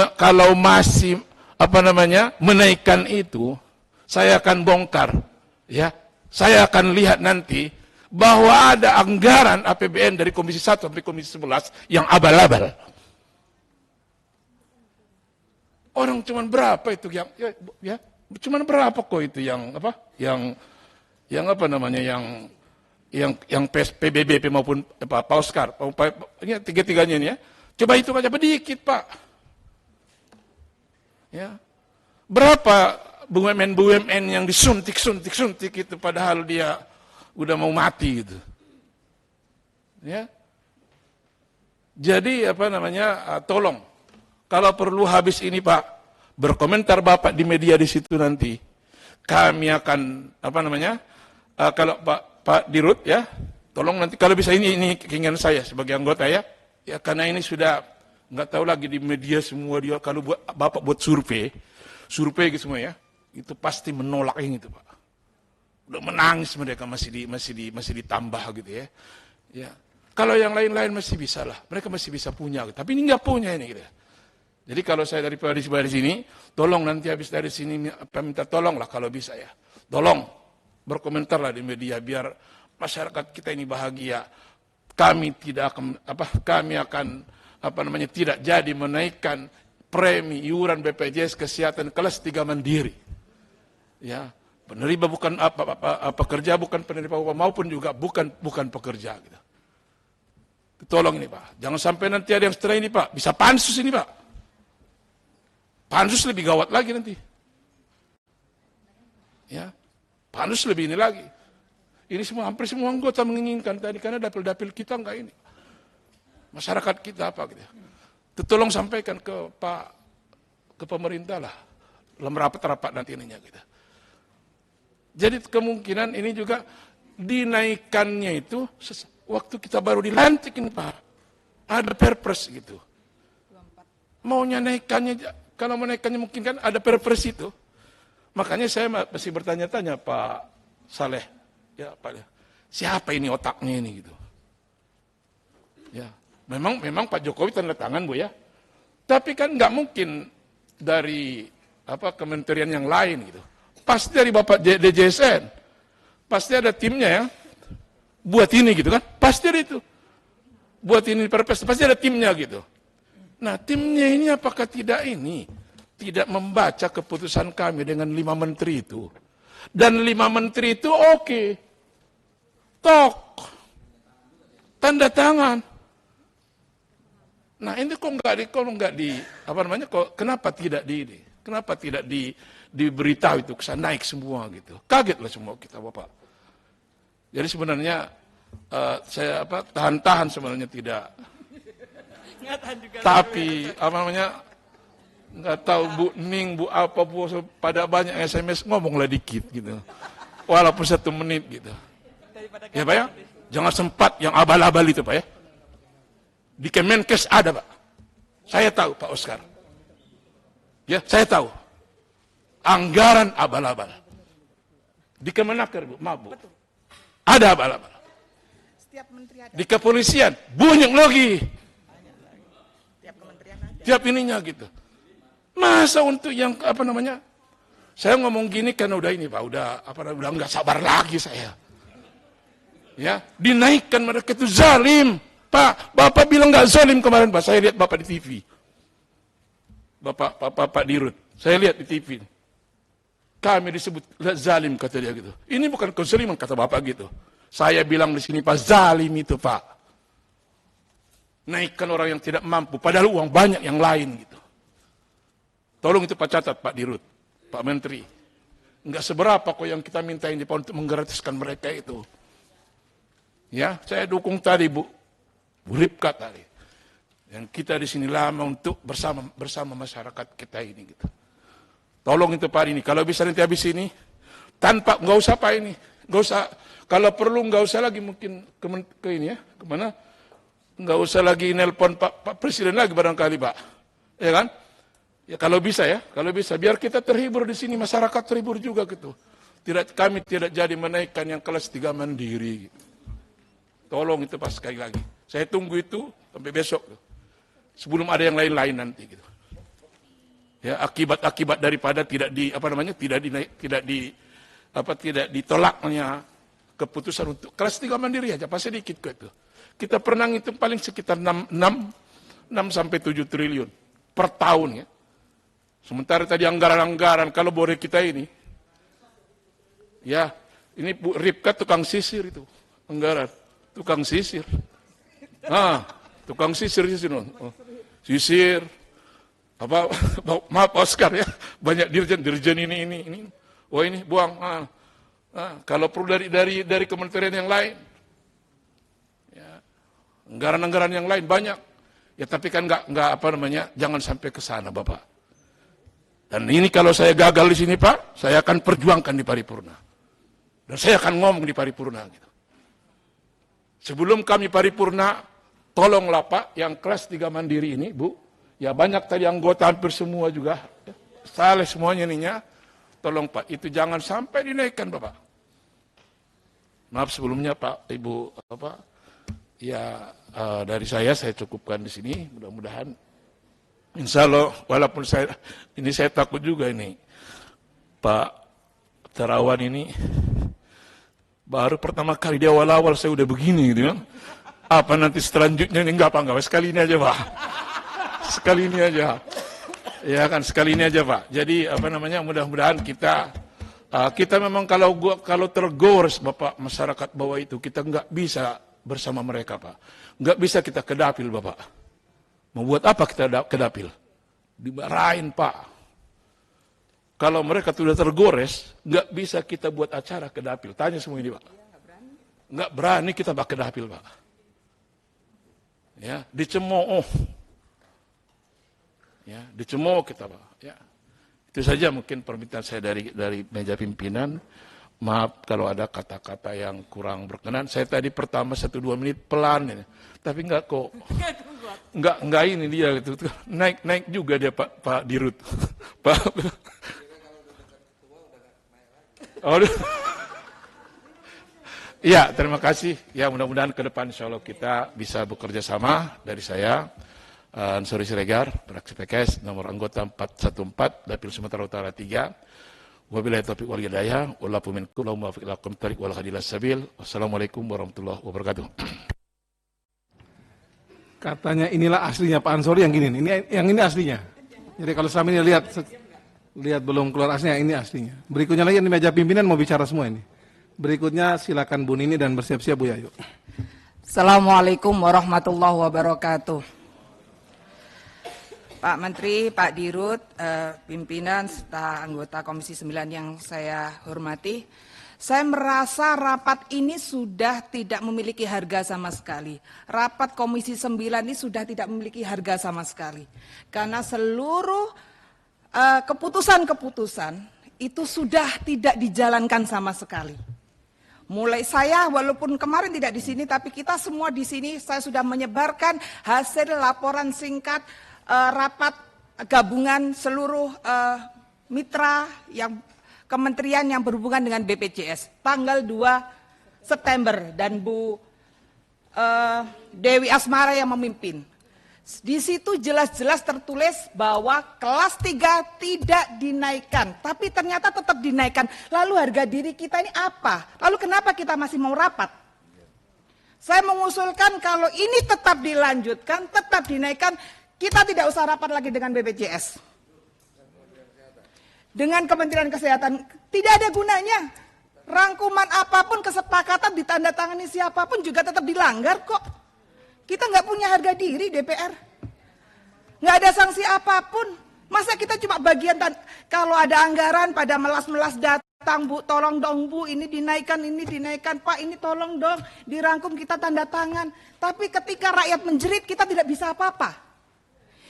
menaikkan itu, saya akan bongkar, ya. Saya akan lihat nanti bahwa ada anggaran APBN dari Komisi 1 sampai Komisi 11 yang abal-abal. Orang cuman berapa itu ya cuman berapa kok itu yang PBBP maupun Pauskar, ini tiga-tiganya ini ya. Coba itu aja sedikit, Pak. Ya. Berapa BUMN yang disuntik itu padahal dia udah mau mati gitu. Ya. Jadi tolong kalau perlu habis ini Pak, berkomentar Bapak di media di situ nanti. Kami akan kalau Pak Dirut ya, tolong nanti kalau bisa ini keinginan saya sebagai anggota ya. Ya karena ini sudah nggak tahu lagi di media semua dia kalau Bapak buat survei gitu semua ya, itu pasti menolak yang itu Pak. Udah menangis mereka masih ditambah gitu ya. Ya. Kalau yang lain-lain masih bisa lah, mereka masih bisa punya, tapi ini nggak punya ini gitu. Jadi kalau saya dari sini, tolong nanti habis dari sini minta tolong lah kalau bisa ya. Tolong berkomentar lah di media biar masyarakat kita ini bahagia. Kami akan tidak jadi menaikkan premi iuran BPJS Kesehatan kelas 3 mandiri. Ya, penerima bukan pekerja bukan penerima upah maupun juga bukan pekerja gitu. Tolong ini Pak, jangan sampai nanti ada yang setelah ini Pak, bisa pansus ini Pak. Pansus lebih gawat lagi nanti. Ya, pansus lebih ini lagi. Ini hampir semua anggota menginginkan tadi karena dapil-dapil kita enggak ini. Masyarakat kita apa gitu. Tolong sampaikan ke pemerintah lah dalam rapat-rapat nanti ininya gitu. Jadi kemungkinan ini juga dinaikannya itu waktu kita baru dilantik ini Pak. Ada perpres gitu. Maunya naikannya, kalau menaikannya mungkin kan ada perpres itu. Makanya saya masih bertanya-tanya Pak Saleh, ya Pak, siapa ini otaknya ini gitu. Ya, memang Pak Jokowi tanda tangan Bu ya. Tapi kan nggak mungkin dari kementerian yang lain gitu. Pasti dari Bapak DJSN. Pasti ada timnya ya. Buat ini gitu kan. Pasti ada itu. Buat ini perpres, pasti ada timnya gitu. Nah, timnya ini apakah tidak membaca keputusan kami dengan 5 menteri itu. Dan 5 menteri itu oke. Tok. Tanda tangan. Nah, ini kenapa tidak diberitahu itu kesana naik semua gitu. Kagetlah semua kita Bapak. Jadi sebenarnya saya tahan-tahan sebenarnya tidak. Tapi nggak tahu Bu Ning, Bu pada banyak SMS ngomonglah dikit gitu. Walaupun 1 menit gitu. Ya Pak ya, jangan sempat yang abal-abal itu Pak ya. Di Kemenkes ada Pak. Saya tahu Pak Oscar. Ya, saya tahu. Anggaran abal-abal. Di Kemenaker Bu, maaf Bu. Ada abal-abal. Di kepolisian, banyak lagi. Tiap ininya gitu. Masa untuk yang Saya ngomong gini kan udah ini Pak, udah nggak sabar lagi saya. Ya, dinaikkan mereka itu zalim. Pak, Bapak bilang nggak zalim kemarin Pak, saya lihat Bapak di TV. Bapak Dirut, saya lihat di TV. Kami disebut zalim kata dia gitu. Ini bukan kezaliman kata Bapak gitu. Saya bilang di sini Pak, zalim itu Pak. Naikkan orang yang tidak mampu, padahal uang banyak yang lain gitu. Tolong itu Pak catat Pak Dirut, Pak Menteri. Enggak seberapa kok yang kita minta ini Pak untuk menggratiskan mereka itu. Ya, saya dukung tadi Bu Ripka tadi. Yang kita di sini lama untuk bersama masyarakat kita ini gitu. Tolong itu Pak ini, kalau bisa nanti habis ini, tanpa nggak usah Pak ini, nggak usah. Kalau perlu nggak usah lagi mungkin ke ini ya, kemana? Nggak usah lagi nelpon Pak Presiden lagi barangkali Pak, ya kan? Ya kalau bisa ya, kalau bisa biar kita terhibur di sini, masyarakat terhibur juga gitu. Kami tidak jadi menaikkan yang kelas 3 mandiri. Gitu. Tolong itu Pak sekali lagi. Saya tunggu itu sampai besok, sebelum ada yang lain-lain nanti gitu. Ya, akibat daripada tidak ditolaknya keputusan untuk kelas 3 mandiri aja, pas sedikit kok itu. Kita pernah itu paling sekitar 6 sampai 7 triliun per tahun ya. Sementara tadi anggaran-anggaran kalau boleh kita ini, ya ini Bu Ripka tukang sisir itu, anggaran, tukang sisir. Tukang sisir. Sisir. Apa maaf Oscar ya, banyak dirjen ini. Oh ini buang. Kalau perlu dari kementerian yang lain, ya, anggaran yang lain banyak. Ya tapi kan nggak jangan sampai ke sana Bapak. Dan ini kalau saya gagal di sini Pak, saya akan perjuangkan di paripurna. Dan saya akan ngomong di paripurna gitu. Sebelum kami paripurna, tolonglah Pak yang kelas 3 mandiri ini Bu. Ya banyak tadi anggota hampir semua juga, saleh semuanya ininya. Tolong Pak, itu jangan sampai dinaikkan Bapak. Maaf sebelumnya Pak, Ibu ya dari saya cukupkan di sini. Mudah-mudahan, insya Allah, walaupun saya takut juga ini, Pak Terawan ini baru pertama kali di awal-awal saya udah begini gitu kan. Apa nanti selanjutnya ini enggak sekali ini aja Pak. Sekali ini aja. Ya kan sekali ini aja Pak. Jadi mudah-mudahan kita memang kalau tergores Bapak masyarakat bawah itu kita nggak bisa bersama mereka Pak. Nggak bisa kita ke dapil Bapak. Membuat apa kita ke dapil? Dimarahin Pak. Kalau mereka sudah tergores, nggak bisa kita buat acara ke dapil. Tanya semua ini Pak. Nggak berani kita ke dapil Pak. Ya, dicemooh. Ya, dicemooh kita Pak. Ya. Itu saja mungkin permintaan saya dari meja pimpinan. Maaf kalau ada kata-kata yang kurang berkenan. Saya tadi pertama 1-2 menit pelan ya. Tapi enggak kok. Enggak ini dia gitu. Naik juga dia Pak Dirut. Pak. Ya, terima kasih. Ya, mudah-mudahan ke depan insya Allah kita bisa bekerja sama dari saya. Ansori Siregar, fraksi PKS, nomor anggota 414, Dapil Sumatera Utara 3. Wabillahi taufiq wal hidayah, wallahu minkum, lahum muwaffiq ila aqwamit thariq wal hadilas sabil. Wassalamualaikum warahmatullahi wabarakatuh. Katanya inilah aslinya Pak Ansori yang gini. Yang ini aslinya. Jadi kalau selama ini lihat belum keluar aslinya, ini aslinya. Berikutnya lagi di meja pimpinan mau bicara semua ini. Berikutnya silakan Bu Nini dan bersiap-siap Bu Yayu. Assalamualaikum warahmatullahi wabarakatuh. Pak Menteri, Pak Dirut, pimpinan serta anggota Komisi 9 yang saya hormati, saya merasa rapat ini sudah tidak memiliki harga sama sekali. Rapat Komisi 9 ini sudah tidak memiliki harga sama sekali. Karena seluruh keputusan-keputusan itu sudah tidak dijalankan sama sekali. Mulai saya, walaupun kemarin tidak di sini, tapi kita semua di sini, saya sudah menyebarkan hasil laporan singkat rapat gabungan seluruh mitra yang kementerian yang berhubungan dengan BPJS tanggal 2 September dan Bu Dewi Asmara yang memimpin. Di situ jelas-jelas tertulis bahwa kelas 3 tidak dinaikkan, tapi ternyata tetap dinaikkan. Lalu harga diri kita ini apa? Lalu kenapa kita masih mau rapat? Saya mengusulkan kalau ini tetap dilanjutkan, tetap dinaikkan, kita tidak usah rapat lagi dengan BPJS. Dengan Kementerian Kesehatan, tidak ada gunanya. Rangkuman apapun, kesepakatan ditandatangani siapapun juga tetap dilanggar kok. Kita nggak punya harga diri DPR. Nggak ada sanksi apapun. Masa kita cuma bagian, kalau ada anggaran pada melas-melas datang, Bu, tolong dong Bu, ini dinaikkan, Pak, ini tolong dong, dirangkum kita tanda tangan. Tapi ketika rakyat menjerit, kita tidak bisa apa-apa.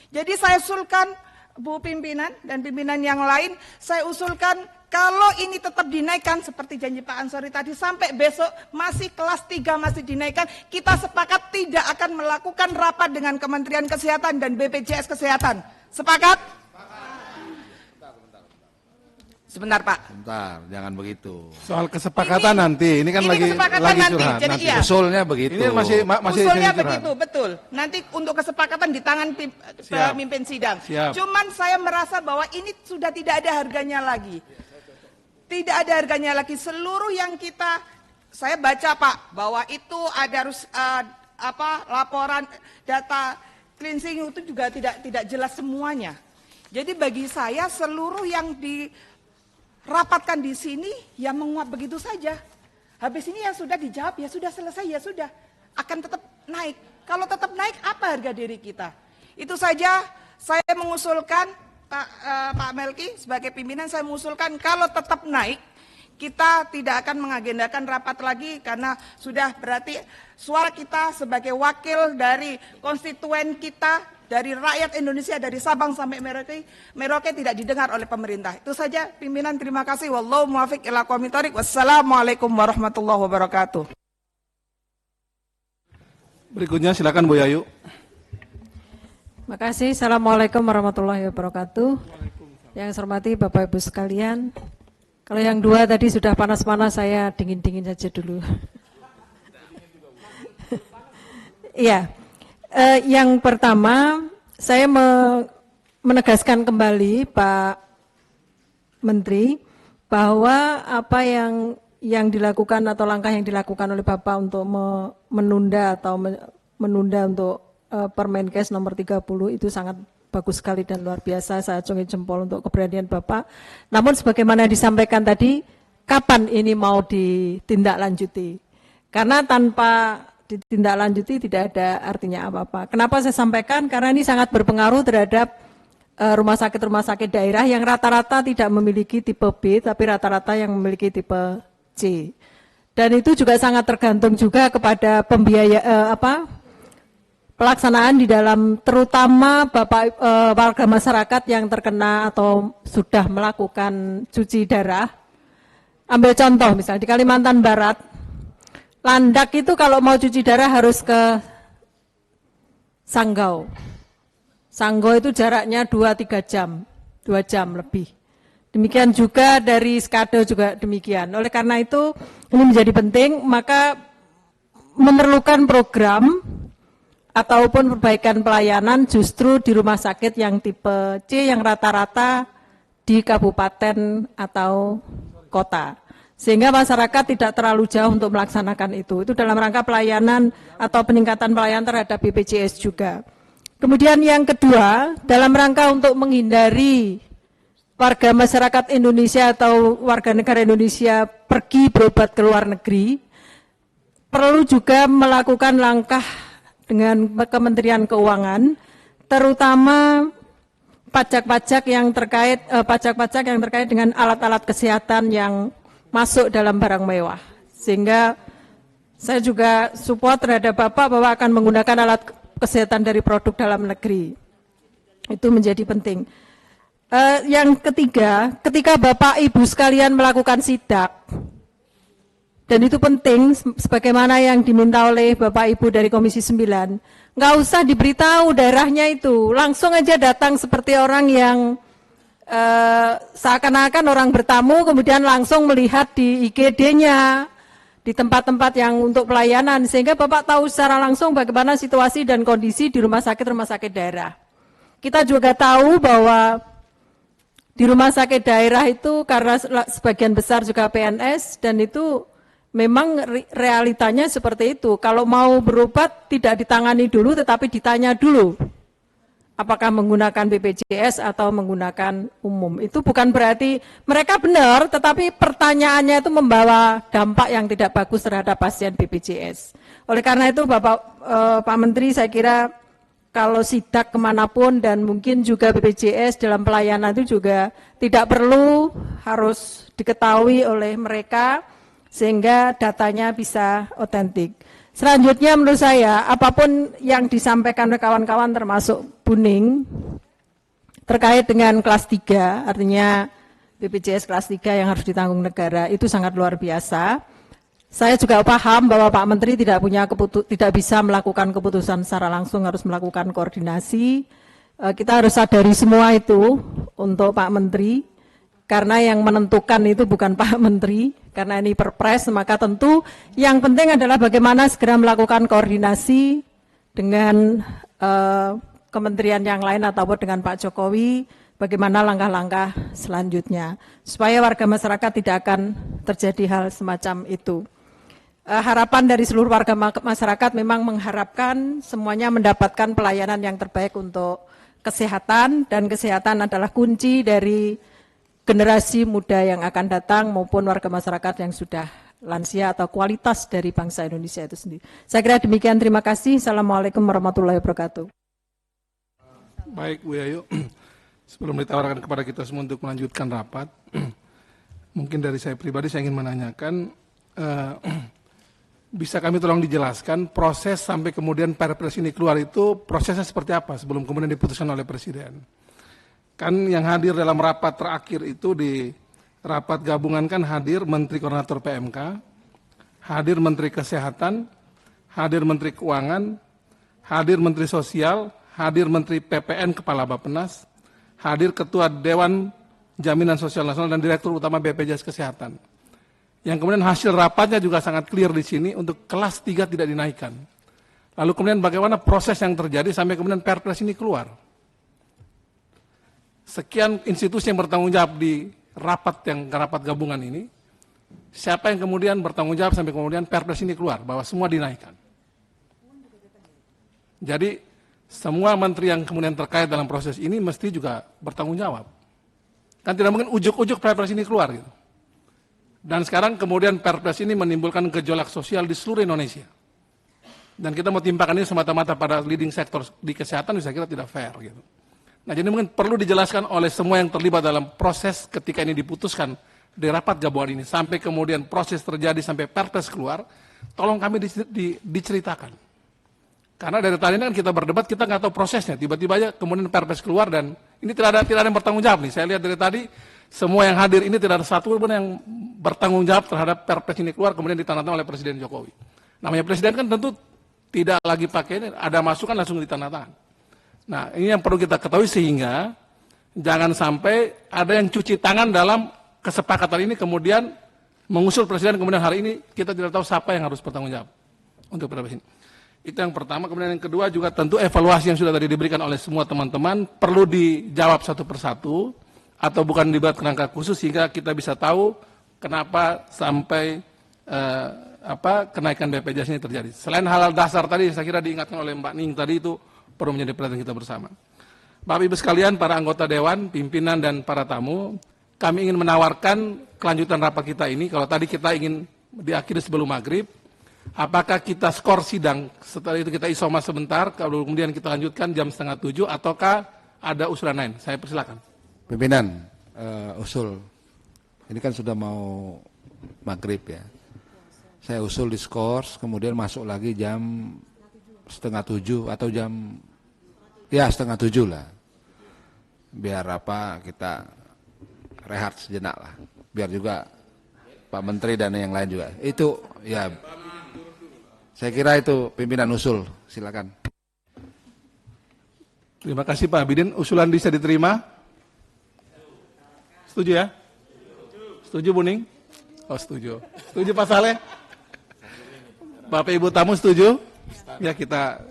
Jadi saya usulkan, Bu pimpinan dan pimpinan yang lain, saya usulkan kalau ini tetap dinaikkan seperti janji Pak Ansori tadi, sampai besok masih kelas 3 masih dinaikkan, kita sepakat tidak akan melakukan rapat dengan Kementerian Kesehatan dan BPJS Kesehatan. Sepakat? Sebentar Pak. Bentar, jangan begitu. Soal kesepakatan nanti, ini kan ini lagi kesepakatan nanti, curhat. jadi Nanti. iya. Usulnya begitu. Ini masih Usulnya curhat. begitu, betul. Nanti untuk kesepakatan di tangan pemimpin sidang. Siap. Cuman saya merasa bahwa ini sudah tidak ada harganya lagi. Tidak ada harganya lagi. Seluruh yang kita, saya baca Pak, bahwa itu ada laporan data cleansing itu juga tidak jelas semuanya. Jadi bagi saya seluruh yang dirapatkan di sini ya menguap begitu saja. Habis ini ya sudah dijawab, ya sudah selesai, ya sudah. Akan tetap naik. Kalau tetap naik, apa harga diri kita? Itu saja saya mengusulkan, Pak Melki sebagai pimpinan, saya mengusulkan kalau tetap naik, kita tidak akan mengagendakan rapat lagi karena sudah berarti suara kita sebagai wakil dari konstituen kita, dari rakyat Indonesia, dari Sabang sampai Merauke tidak didengar oleh pemerintah. Itu saja pimpinan, terima kasih. Wallahu muwaffiq ila aqwamit thoriq. Wassalamualaikum warahmatullahi wabarakatuh. Berikutnya silakan Bu Yayu. Terima kasih. Assalamualaikum warahmatullahi wabarakatuh. Yang saya hormati Bapak Ibu sekalian. Kalau yang dua tadi sudah panas-panas, saya dingin-dingin saja dulu. Iya. Yang pertama, saya menegaskan kembali Pak Menteri bahwa apa yang dilakukan atau langkah yang dilakukan oleh Bapak untuk menunda untuk Permenkes nomor 30 itu sangat bagus sekali dan luar biasa. Saya acungi jempol untuk keberanian Bapak. Namun sebagaimana disampaikan tadi, kapan ini mau ditindaklanjuti? Karena tanpa ditindaklanjuti tidak ada artinya apa-apa. Kenapa saya sampaikan? Karena ini sangat berpengaruh terhadap rumah sakit daerah yang rata-rata tidak memiliki tipe B, tapi rata-rata yang memiliki tipe C. Dan itu juga sangat tergantung juga kepada pelaksanaan di dalam, terutama warga masyarakat yang terkena atau sudah melakukan cuci darah. Ambil contoh misalnya di Kalimantan Barat, landak itu kalau mau cuci darah harus ke Sanggau. Sanggau itu jaraknya 2-3 jam, 2 jam lebih. Demikian juga dari Skado juga demikian. Oleh karena itu ini menjadi penting, maka memerlukan program ataupun perbaikan pelayanan justru di rumah sakit yang tipe C yang rata-rata di kabupaten atau kota. Sehingga masyarakat tidak terlalu jauh untuk melaksanakan itu. Itu dalam rangka pelayanan atau peningkatan pelayanan terhadap BPJS juga. Kemudian yang kedua, dalam rangka untuk menghindari warga masyarakat Indonesia atau warga negara Indonesia pergi berobat ke luar negeri, perlu juga melakukan langkah dengan Kementerian Keuangan, terutama pajak-pajak yang terkait dengan alat-alat kesehatan yang masuk dalam barang mewah. Sehingga saya juga support terhadap Bapak bahwa akan menggunakan alat kesehatan dari produk dalam negeri. Itu menjadi penting. Yang ketiga, ketika Bapak Ibu sekalian melakukan sidak, dan itu penting, sebagaimana yang diminta oleh Bapak Ibu dari Komisi 9. Nggak usah diberitahu daerahnya itu, langsung aja datang seperti orang yang seakan-akan orang bertamu, kemudian langsung melihat di IGD-nya, di tempat-tempat yang untuk pelayanan, sehingga Bapak tahu secara langsung bagaimana situasi dan kondisi di rumah sakit daerah. Kita juga tahu bahwa di rumah sakit daerah itu karena sebagian besar juga PNS, dan itu memang realitanya seperti itu. Kalau mau berobat tidak ditangani dulu tetapi ditanya dulu apakah menggunakan BPJS atau menggunakan umum. Itu bukan berarti mereka benar, tetapi pertanyaannya itu membawa dampak yang tidak bagus terhadap pasien BPJS. Oleh karena itu Pak Menteri, saya kira kalau sidak kemanapun dan mungkin juga BPJS dalam pelayanan itu juga tidak perlu harus diketahui oleh mereka sehingga datanya bisa otentik. Selanjutnya menurut saya, apapun yang disampaikan oleh kawan-kawan termasuk Buning terkait dengan kelas 3, artinya BPJS kelas 3 yang harus ditanggung negara, itu sangat luar biasa. Saya juga paham bahwa Pak Menteri tidak bisa melakukan keputusan secara langsung, harus melakukan koordinasi. Kita harus sadari semua itu untuk Pak Menteri, karena yang menentukan itu bukan Pak Menteri, karena ini perpres, maka tentu yang penting adalah bagaimana segera melakukan koordinasi dengan kementerian yang lain ataupun dengan Pak Jokowi, bagaimana langkah-langkah selanjutnya, supaya warga masyarakat tidak akan terjadi hal semacam itu. Harapan dari seluruh warga masyarakat memang mengharapkan semuanya mendapatkan pelayanan yang terbaik untuk kesehatan, dan kesehatan adalah kunci dari generasi muda yang akan datang maupun warga masyarakat yang sudah lansia atau kualitas dari bangsa Indonesia itu sendiri. Saya kira demikian, terima kasih. Assalamualaikum warahmatullahi wabarakatuh. Baik Bu Yayu, sebelum ditawarkan kepada kita semua untuk melanjutkan rapat, mungkin dari saya pribadi saya ingin menanyakan, bisa kami tolong dijelaskan proses sampai kemudian Perpres ini keluar itu prosesnya seperti apa sebelum kemudian diputuskan oleh Presiden? Kan yang hadir dalam rapat terakhir itu di rapat gabungan kan hadir Menteri Koordinator PMK, hadir Menteri Kesehatan, hadir Menteri Keuangan, hadir Menteri Sosial, hadir Menteri PPN Kepala Bappenas, hadir Ketua Dewan Jaminan Sosial Nasional dan Direktur Utama BPJS Kesehatan. Yang kemudian hasil rapatnya juga sangat clear di sini untuk kelas 3 tidak dinaikkan. Lalu kemudian bagaimana proses yang terjadi sampai kemudian Perpres ini keluar? Sekian institusi yang bertanggung jawab di rapat gabungan ini, siapa yang kemudian bertanggung jawab sampai kemudian Perpres ini keluar bahwa semua dinaikkan? Jadi semua menteri yang kemudian terkait dalam proses ini mesti juga bertanggung jawab. Kan tidak mungkin ujuk-ujuk Perpres ini keluar gitu. Dan sekarang kemudian Perpres ini menimbulkan gejolak sosial di seluruh Indonesia. Dan kita mau timpakan ini semata-mata pada leading sektor di kesehatan, saya kira tidak fair gitu. Nah, jadi mungkin perlu dijelaskan oleh semua yang terlibat dalam proses ketika ini diputuskan di rapat gabungan ini, sampai kemudian proses terjadi sampai Perpres keluar, tolong kami diceritakan. Karena dari tadi kan kita berdebat, kita nggak tahu prosesnya, tiba-tiba aja kemudian Perpres keluar dan ini tidak ada yang bertanggung jawab nih. Saya lihat dari tadi, semua yang hadir ini tidak ada satu pun yang bertanggung jawab terhadap Perpres ini keluar kemudian ditandatangani oleh Presiden Jokowi. Namanya Presiden kan tentu tidak lagi pakai ini, ada masukan langsung ditandatangani. Nah, ini yang perlu kita ketahui sehingga jangan sampai ada yang cuci tangan dalam kesepakatan ini kemudian mengusul Presiden kemudian hari ini kita tidak tahu siapa yang harus bertanggung jawab untuk Perpres ini. Itu yang pertama. Kemudian yang kedua juga tentu evaluasi yang sudah tadi diberikan oleh semua teman-teman perlu dijawab satu persatu atau bukan dibuat kerangka khusus sehingga kita bisa tahu kenapa sampai kenaikan BPJS ini terjadi. Selain hal dasar tadi saya kira diingatkan oleh Mbak Ning tadi itu perlu menjadi perhatian kita bersama. Bapak Ibu sekalian, para anggota Dewan, pimpinan dan para tamu, kami ingin menawarkan kelanjutan rapat kita ini. Kalau tadi kita ingin diakhiri sebelum maghrib, apakah kita skor sidang, setelah itu kita isoma sebentar, kalau kemudian kita lanjutkan jam 6:30, ataukah ada usulan lain? Saya persilakan. Pimpinan, usul. Ini kan sudah mau maghrib ya. Saya usul diskors, kemudian masuk lagi jam 6:30 atau jam 6:30 lah. Biar kita rehat sejenak lah. Biar juga Pak Menteri dan yang lain juga. Itu ya. Saya kira itu pimpinan usul. Silakan. Terima kasih Pak Abidin. Usulan bisa diterima? Setuju ya? Setuju Bu Ning? Oh setuju. Setuju Pak Saleh? Bapak Ibu tamu setuju? Ya, kita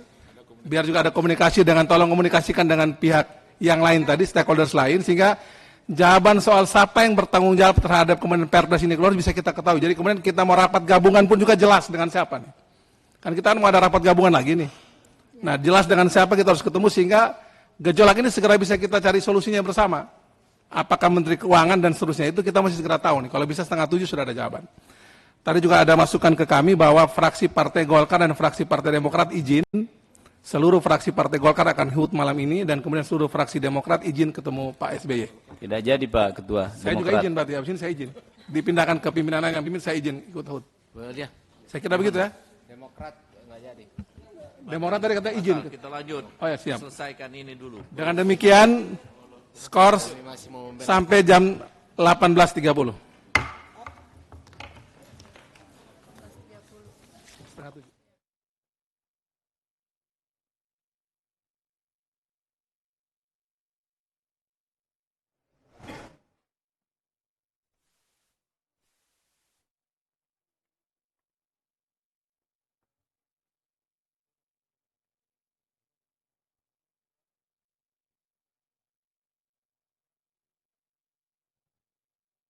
biar juga ada komunikasi tolong komunikasikan dengan pihak yang lain tadi, stakeholders lain, sehingga jawaban soal siapa yang bertanggung jawab terhadap kemudian Perpres ini keluar bisa kita ketahui. Jadi kemudian kita mau rapat gabungan pun juga jelas dengan siapa nih. Kan kita mau ada rapat gabungan lagi nih. Nah, jelas dengan siapa kita harus ketemu sehingga gejolak ini segera bisa kita cari solusinya bersama. Apakah Menteri Keuangan dan seterusnya itu kita mesti segera tahu nih. Kalau bisa 6:30 sudah ada jawaban. Tadi juga ada masukan ke kami bahwa fraksi Partai Golkar dan fraksi Partai Demokrat izin, seluruh fraksi Partai Golkar akan HUT malam ini dan kemudian seluruh fraksi Demokrat izin ketemu Pak SBY. Tidak jadi Pak Ketua. Saya juga izin berarti, habis ini saya izin. Dipindahkan ke pimpinan yang pimpin, saya izin ikut HUT. Boleh ya. Saya kira begitu ya. Demokrat nggak jadi. Demokrat tadi kata izin. Kita lanjut. Oh ya, siap. Selesaikan ini dulu. Dengan demikian, skor sampai jam 18.30.